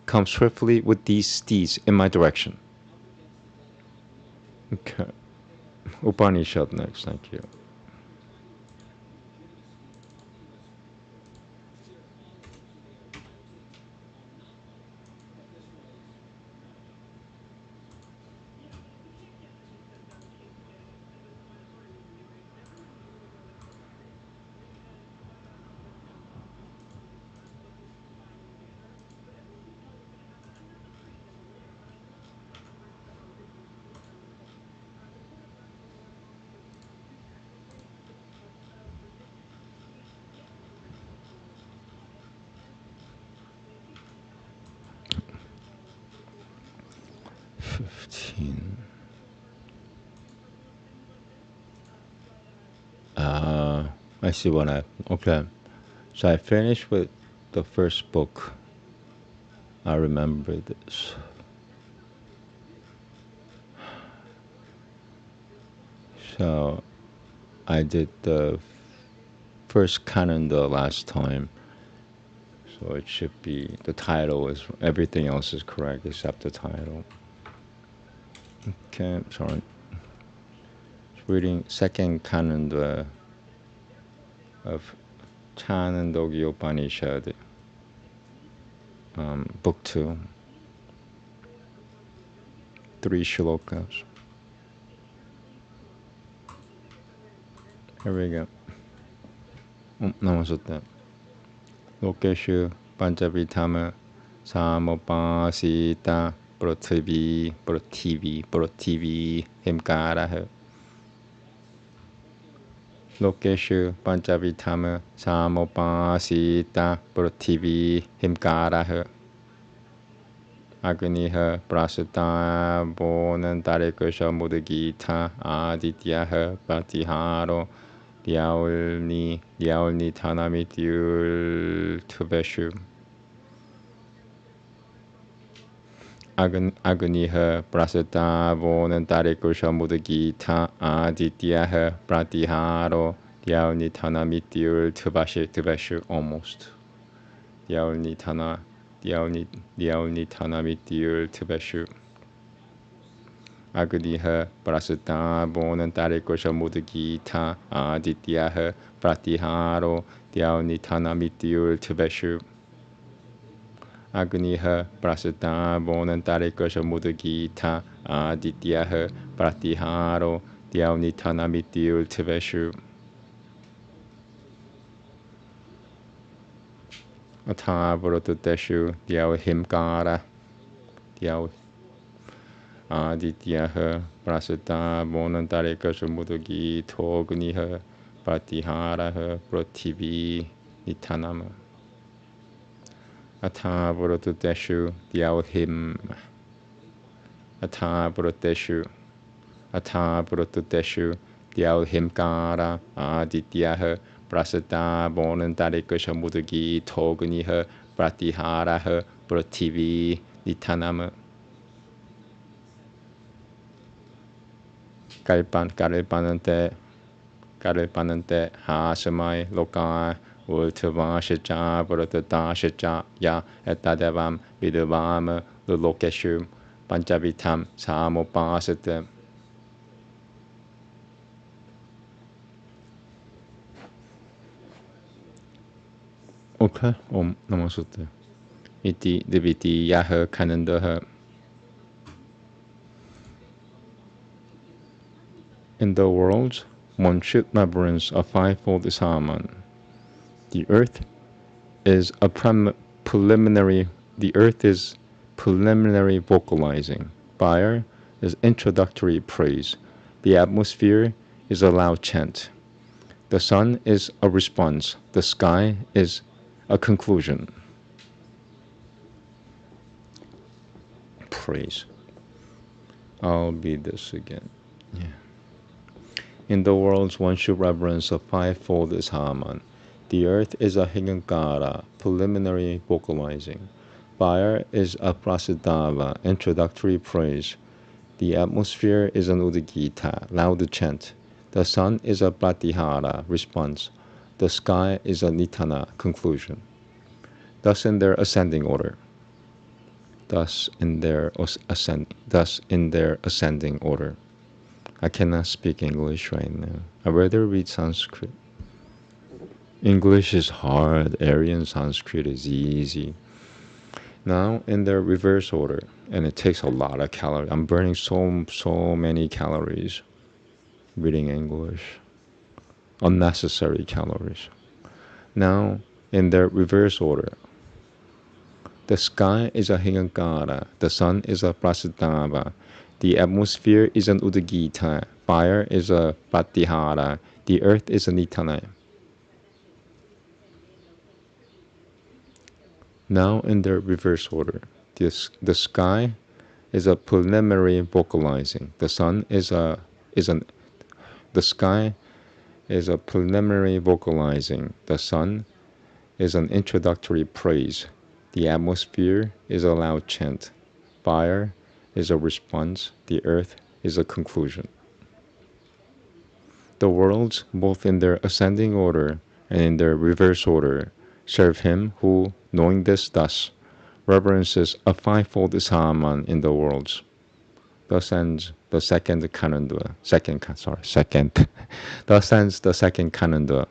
come swiftly with these steeds in my direction. Okay. Upanishad next, thank you. I see what happened. Okay. So I finished with the first book. I remember this. So I did the first canon the last time. So it should be, the title is, everything else is correct except the title. Okay, sorry. Reading second canon of Chanandogi Upanishad, book 2, 3 shlokas. Here we go. Namaste. Lokeshu Panchavidhama Samopasita Prothivi Himkaraha. Lokeshu Panchavitam Samopasita Prativi Himkaraha Agniha Prasata Bonantarikosha Mudagita Adityaha Pratiharo Liaulni Tanamityul Tubeshu Agniha Prasata Bonantarikosha Mudagita Adityaha Pratiharo Liaulni Tubeshu almost. Liaulni Tanamityul Tubeshu Agniha Prasata Bonantarikosha Mudagita Adityaha Pratiharo Liaulni Tanamityul Tubeshu Agniha Prasata Bonantarikosha Mudagita Adityaha Pratiharo Liaulni Tanamityul Tubeshu Atha Vrotuteshu Liao Himkara Liao Adityaha Prasata Bonantarikosha Mudagi Togniha Pratiharaha Prativi Nitanama Atha Vrotuteshu Liao Him Atha Vrotuteshu Liao Himkara Adityaha Prasata Bonantarikosha Mudagi Togniha Pratiharaha Prativi Nitanama Karipanante Hasamai Lokai Ultavashacha Vratatashacha Ya Etadevam Vidavam Lulokeshu Panchavitam Samopasate. Okay, Om Namaste. Iti Diviti Yaha Kanandaha. In the world, one should reverence a fivefold Āmēn. The earth is preliminary. The earth is preliminary vocalizing. Fire is introductory praise. The atmosphere is a loud chant. The sun is a response. The sky is a conclusion. Praise. I'll be this again. Yeah. In the world, one should reverence a fivefold Āmēn. The earth is a Higankara, preliminary vocalizing. Fire is a Prasadava, introductory praise. The atmosphere is an Udagita, loud chant. The sun is a Pratihara, response. The sky is a Nitana, conclusion. Thus in their ascending order. Thus in their ascending order. I cannot speak English right now. I'd rather read Sanskrit. English is hard. Aryan Sanskrit is easy. Now in the reverse order, and it takes a lot of calories. I'm burning so many calories reading English. Unnecessary calories. Now in the reverse order. The sky is a Higankara. The sun is a Prasadava. The atmosphere is an Udagita. Fire is a Pratihara. The earth is a Nitana. Now in the reverse order. The sky is a preliminary vocalizing. The sun the sky is a preliminary vocalizing. The sun is an introductory praise. The atmosphere is a loud chant. Fire is a response. The earth is a conclusion. The worlds, both in their ascending order and in their reverse order, serve him who, knowing this thus, reverences a fivefold Āmēn in the worlds. Thus ends the second Kananda. Thus ends the second Kananda.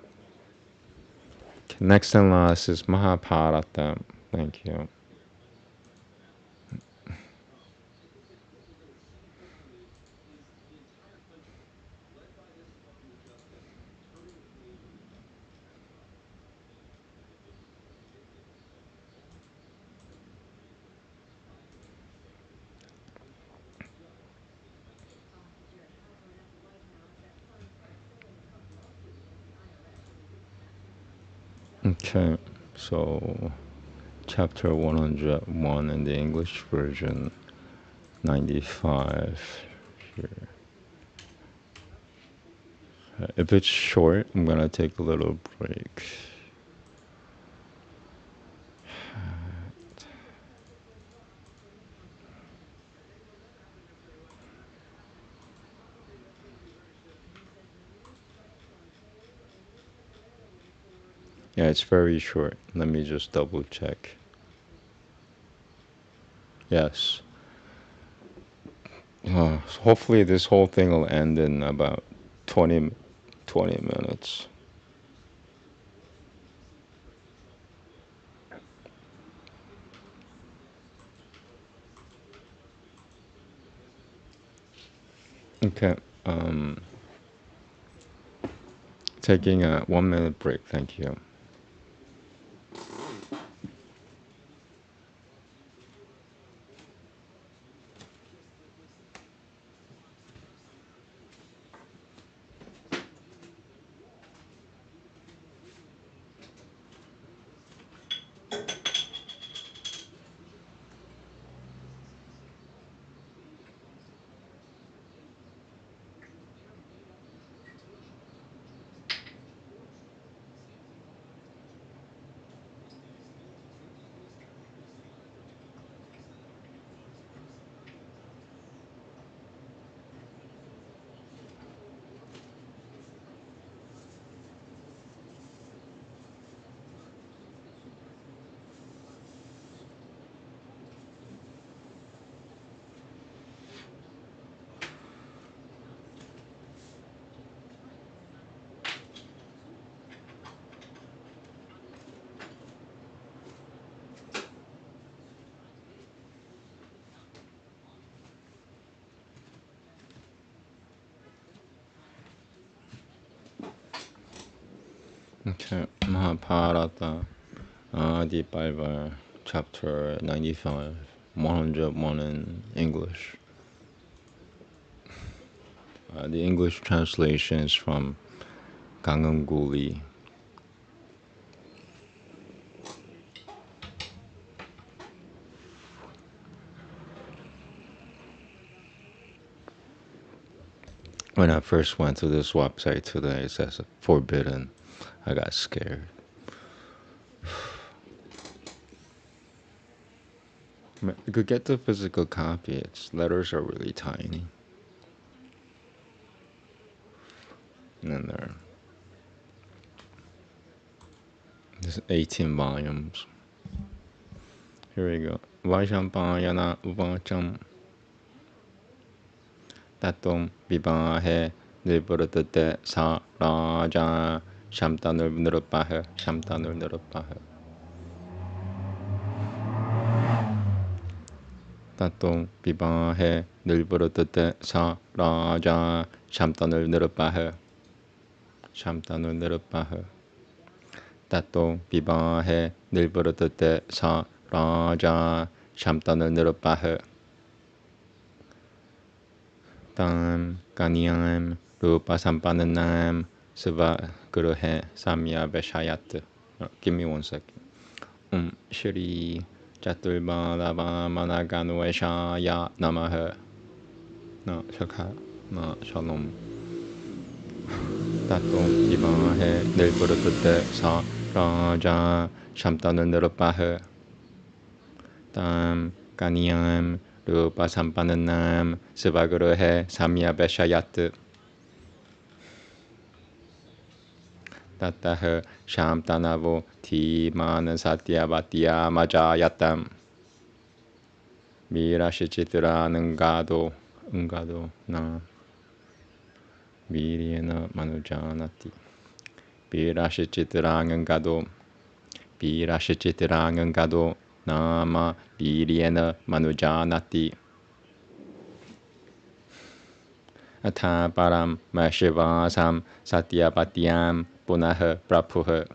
Next and last is Mahabharata. Thank you. Okay, so chapter 101 in the English version, 95 here. If it's short, I'm gonna take a little break. Yeah, it's very short. Let me just double check. Yes. Hopefully this whole thing will end in about 20 minutes. Okay. Taking a 1 minute break. Thank you. Okay. Mahabharata, Adi Bible, chapter 95, 101 in English. The English translation is from Ganganguli. When I first went to this website today, it says forbidden. I got scared. You could get the physical copy. Its letters are really tiny. And then there's 18 volumes. Here we go. Vaishampayana Uvacham Tatum Vivahe Niburutate Sa Raja Shamtanur Nirupaha Shamtanur Nirupaha Tatum Vivahe Niburutate Sa Raja Shamtanur Nirupaha Shamtanur Nirupaha Tatum Vivahe Niburutate Sa Raja Shamtanur Nirupaha Tam Kanyam Rupa Sampananam Siva Guruhe Samya Veshayat. Give me 1 second. Shri Chaturbalava Managanueshaya Namaha. No, Shakha. No, Shalom. Tatum Ibahe Nilburutute Sa Raja Shamtanun Nirupaha Tam Kanyam Rupa Sampananam Sivaguruhe Samya Veshayat Tataha Shamtanavo Timana Satyavatya Majayatam Mirashchitra Nangado Na Viryena Manujanati Virashchitra Nangado Nama Viryena Manujanati Atha Param Mashivasam Satyapatyam Punaha Prapuha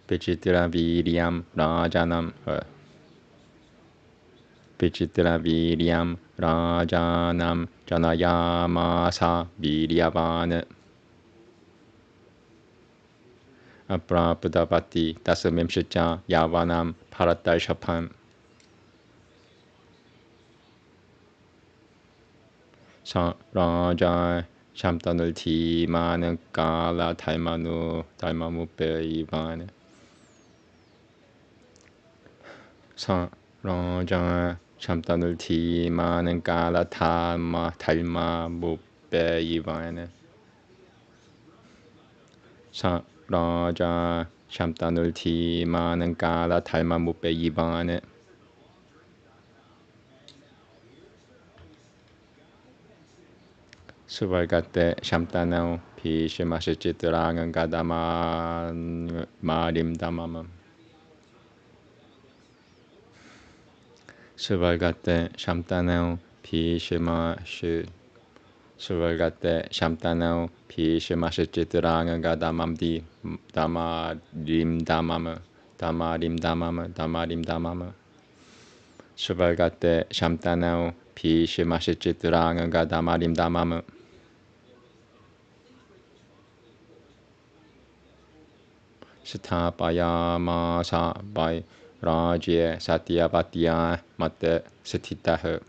Vichitra Viryam Rajanam Vichitra Viryam Rajanam Janayamasa Viryavan Aprapudapati Tasamimshacha Yavanam Paratashapam Raja Shamtanul Timan Kala Taimanu Taimamupe Ivan Raja Shamtanul Timan Kala Talma Mupe Ivan Raja Shamtanul Timan Kala Talma Mupe Ivan Suvargate Shamtanau Pishimashichitragan Gadama Marim Damam Suvargate Shamtanau Pishimashi Suvargate Shamtanau Pishimashichitragan Gadamamdi Damarim Damam Damarim Damam Damarim Damam Suvargate Shamtanau Pishimashichitragan Gadamarim Damam Sthapayamasa by Rajya Satyapatya Mate Sthitaha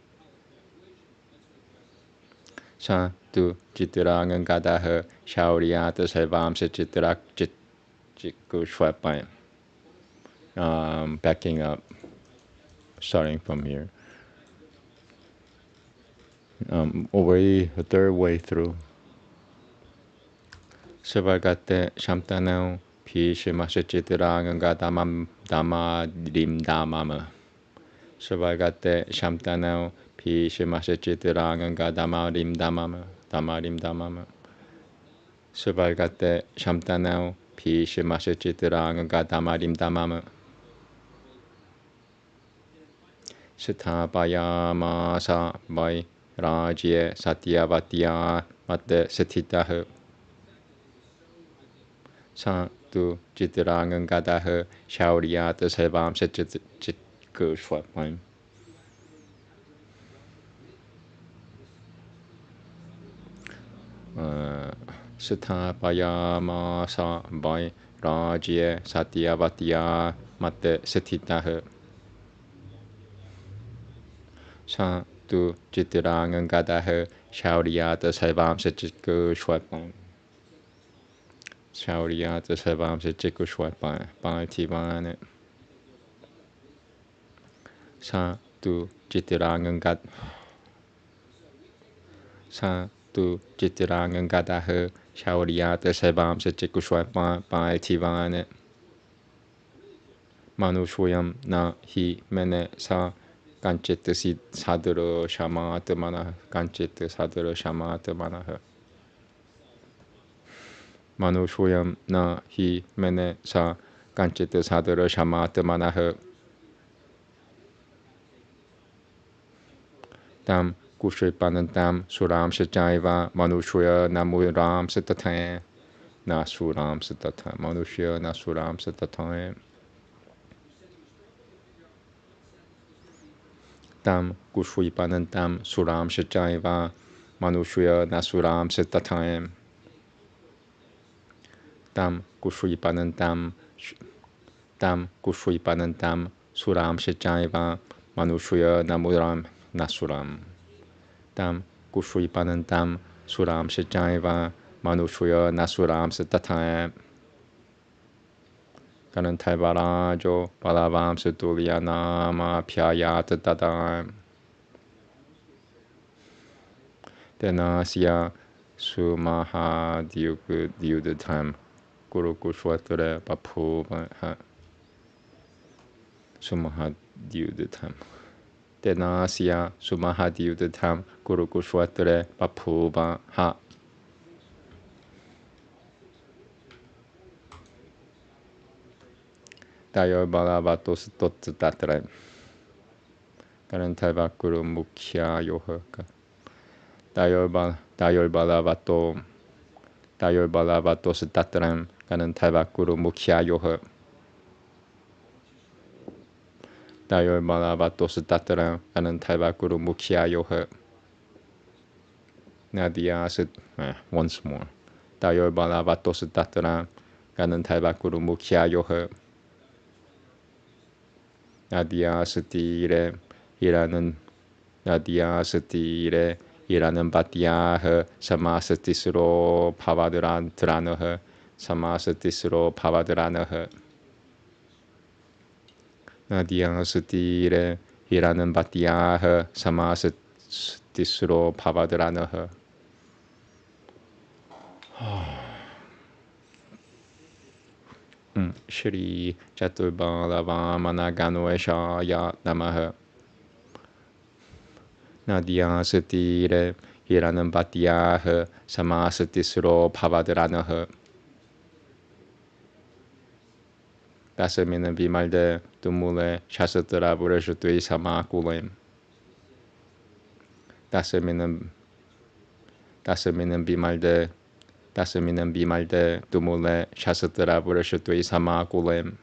Sa tu Chitragan Gadaha Shauriyata Sarvam Sachitrak Chikushwapai. Backing up, starting from here. Already a third way through. Savagate Shamtanau Pishimashichitragan Gadamam Damadim Damama Savagate Shamtanau Pishimashichitragan Gadamadim Damama Damadim Damama Savagate Shamtanau Pishimashichitragan Gadamadim Damama Sthapayamasa by Rajya Satyavatya Mate Sthitaha Sa tu Chitragan Gadaha Shauriyata Sarvam Sachitkushwapam Sthapayamasa by Rajya Satyavatya Mate Sthitaha Sa tu Chitragan Gadaha Shauriyata Sarvam Sachitkushwapam Shauriyata Sarvam Sachitkushwapam Pantivane Sa tu Chitragan Gadaha Sa tu Chitragan Gadaha Shauriyata Sarvam Sachitkushwapam Pantivane Manushuyam na hi mene sa Kanchit sadharo shamat mana Kanchit sadharo shamat mana Manushuyam na hi mene sa Kanchit sadharo shamat mana Tam Kushripanantam Suram Shachaiva Manushuya Namuram Satathaye Na Suram Satathaye Manushya Na Suram Satathaye Tam Kushripanantam Suram Shachaiva Manushuya Na Suram Satathaye Tam Kushripanantam Suram Shachaiva Manushuya Namuram Nasuram Tam Kushripanantam Suram Shachaiva Manushuya Nasuram Satathaye Kananthaivarajo Balavam Sutulya Nama Pyayata Tadam Denasya Sumahadhyudatam Guru Kushwatara Papubha Sumahadhyudatam Denasya Sumahadhyudatam Guru Kushwatara Papubha Ha Dayo Balavato Stottatare Kananthaivakuru Mukhya Yohaka Dayo Balavato Stataram Kananthaivakuru Mukhya Yoha Dayo Balavato Stataram Kananthaivakuru Mukhya Yoha Nadia once more Dayo Balavato Stataram 가는 탈바꾸루 무키아요허 나디아스티레 이라는 나디아스티레 이라는 바티아허 사마스티스로 파바드란트라너허 사마스티스로 파바드라너허 나디아스티레 이라는 바티아허 사마스티스로 파바드라너허 Shri Chaturbhalavamanaganveshaya Namaha Nadyasatire Hiranambhatyaha Samasatisro Bhavadranaha Dasamina Vimalde Tumule Shasatra Burashutui Samakulem Dasamina Vimalde Tumule Shasatra Burashutui Samakulem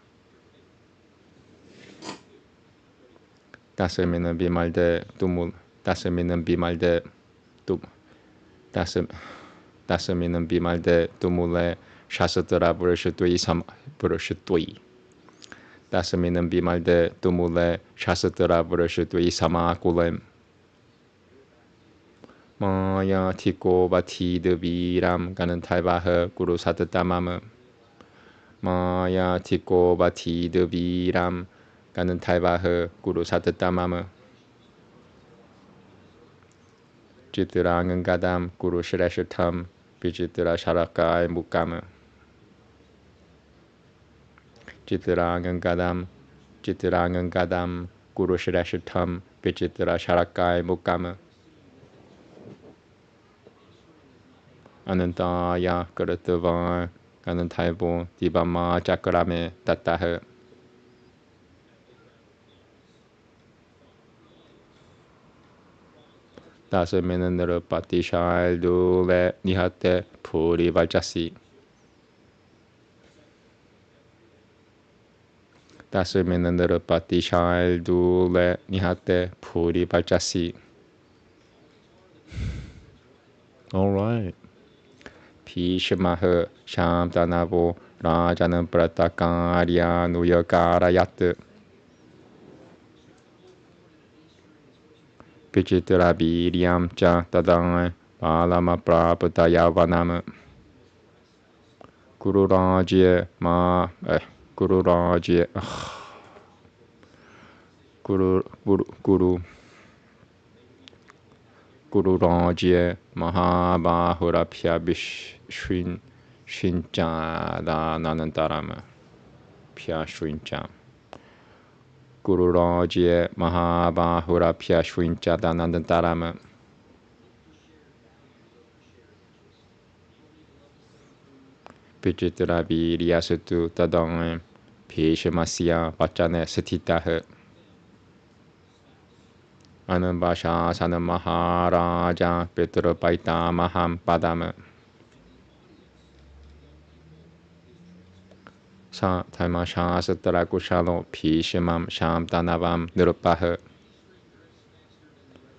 Dasamina Vimalde Tumul Dasamina Vimalde Tumule Shasatra Burashutui Burashutui Dasamina Vimalde Tumule Shasatra Burashutui Samakulem Maya Tiko Batid Viram Ganan Taivaha Guru Satatamama Maya Tiko Batid Viram Ganan Taivaha Guru Satatamama Jitirangan Gadam Guru Shreshatam Vijitira Sharakai Mukama Jitirangan Gadam Guru Shreshatam Vijitira Sharakai Mukama Anantaya Karatavan Anantaibo Dibama Chakrame Tataha Dasaminandra Patishal Dule Nihate Puri Vajasi Dasaminandra Patishal Dule Nihate Puri Vajasi. All right. Pishamaha Shamtanavo Rajanam Pratakarya Nuyakarayat Pichitra Viryam Cha Tadang Palama Prapatayavanam Guru Rajya Guru Rajya Guru Rajya Mahabharata Shincha Nanantarama Pya Shincha Guru Rajya Mahabharata Shincha Nanantarama Pichitra Viryasatu Tadang Pishamasya Vachane Satitaha Anambasha Sana Maharaja Petra Paita Maham Padama Sa Taimasha Satara Kushalo Pishamam Sham Danavam Nirupaha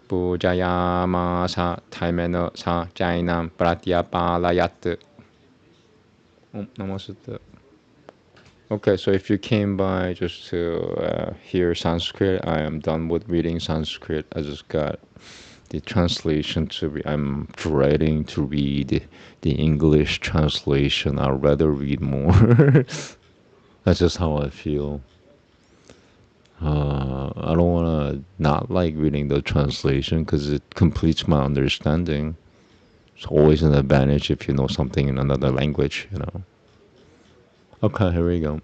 Pujayama Sa Taimeno Sa Jainam Pratyapalayat Namaste. Okay, so if you came by just to hear Sanskrit, I am done with reading Sanskrit. I just got the translation to read. I'm dreading to read the English translation. I'd rather read more. That's just how I feel. I don't want to not like reading the translation because it completes my understanding. It's always an advantage if you know something in another language, you know. Okay, here we go.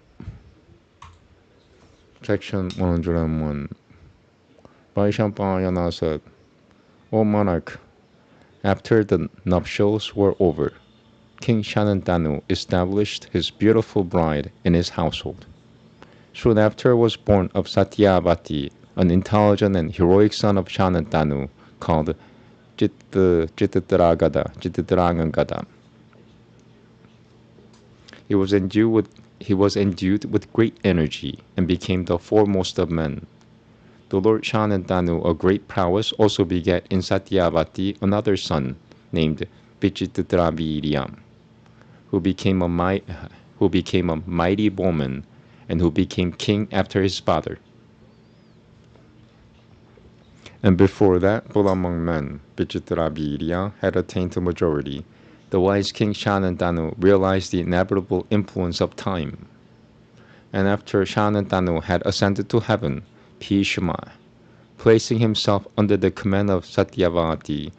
Section 101. Vaishnampayana said, O monarch, after the nuptials were over, King Shanantanu established his beautiful bride in his household. Soon after was born of Satyavati, an intelligent and heroic son of Shanantanu called Chittadrangada. He was endued with great energy and became the foremost of men. The Lord Shanantanu, of great prowess, also begat in Satyavati another son named Vichitravirya, who became who became a mighty bowman and who became king after his father. And before that, but among men, Vichitravirya had attained to majority. The wise king Shanantanu realized the inevitable influence of time. And after Shanantanu had ascended to heaven, Bhishma, placing himself under the command of Satyavati,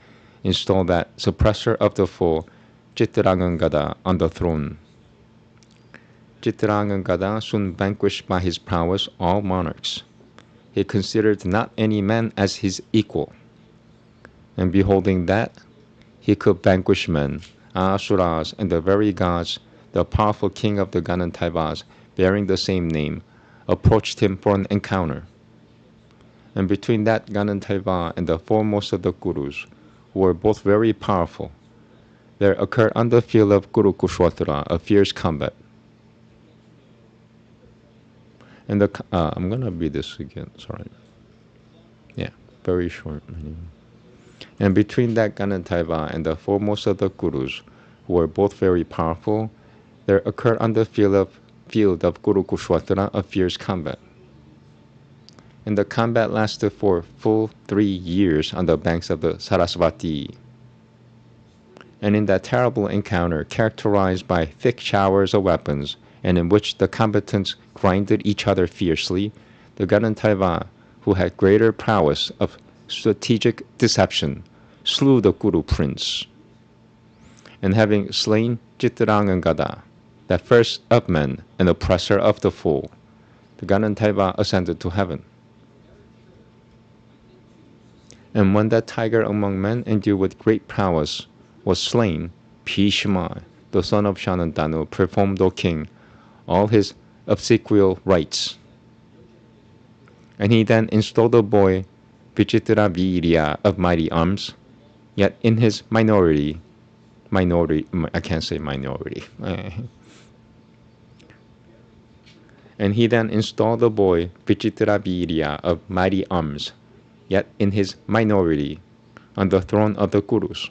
installed that suppressor of the foe, Chitrangangada, on the throne. Chitrangangada soon vanquished by his prowess all monarchs. He considered not any man as his equal. And beholding that he could vanquish men, Asuras, and the very gods, the powerful king of the Ganantaivas, bearing the same name, approached him for an encounter. And between that Ganantaiva and the foremost of the Gurus, who were both very powerful, there occurred on the field of Kurukshetra a fierce combat. And I'm going to read this again, sorry. Yeah, very short. And between that Ganantaiva and the foremost of the Gurus, who were both very powerful, there occurred on the field of Kurukshetra a fierce combat. And the combat lasted for full 3 years on the banks of the Sarasvati. And in that terrible encounter, characterized by thick showers of weapons, and in which the combatants grinded each other fiercely, the Ganantaiva, who had greater prowess of strategic deception, slew the Guru prince. And having slain Chitrangangada, that first of men and oppressor of the foe, the Ganantaiva ascended to heaven. And when that tiger among men endued with great prowess was slain, Bhishma, the son of Shanantanu, performed, O king, all his obsequial rites. And he then installed a boy, Vichitravirya, of mighty arms, yet in his minority, I can't say minority. And he then installed the boy, Vichitravirya, of mighty arms, yet in his minority, on the throne of the Gurus.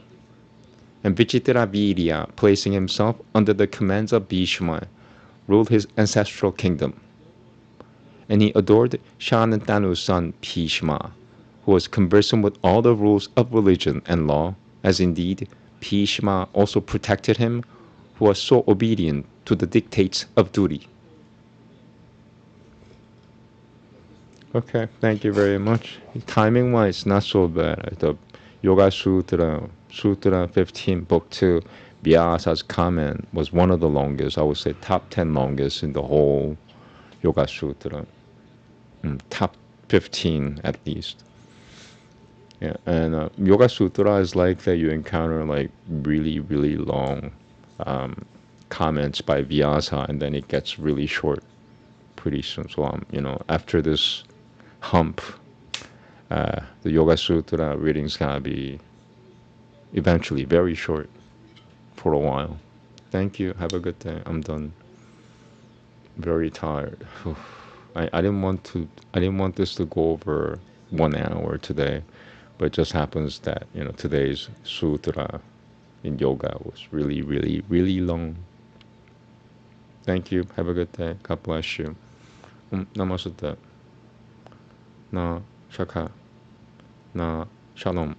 And Vichitravirya, placing himself under the commands of Bhishma, ruled his ancestral kingdom. And he adored Shanantanu's son Bhishma, who was conversant with all the rules of religion and law, as indeed Bhishma also protected him, who was so obedient to the dictates of duty. Okay, thank you very much. Timing-wise, not so bad. The Yoga Sutra, Sutra 15, Book 2, Vyasa's comment was one of the longest. I would say top 10 longest in the whole Yoga Sutra. Top 15 at least. Yeah, and Yoga Sutra is like that you encounter like really, really long comments by Vyasa, and then it gets really short pretty soon. So after this hump, the Yoga Sutra reading's gonna be eventually very short for a while. Thank you. Have a good day. I'm done. Very tired. I didn't want this to go over 1 hour today, but it just happens that today's sutra in yoga was really, really, really long. Thank you. Have a good day. God bless you. Namaste. Na shaka. Na shalom.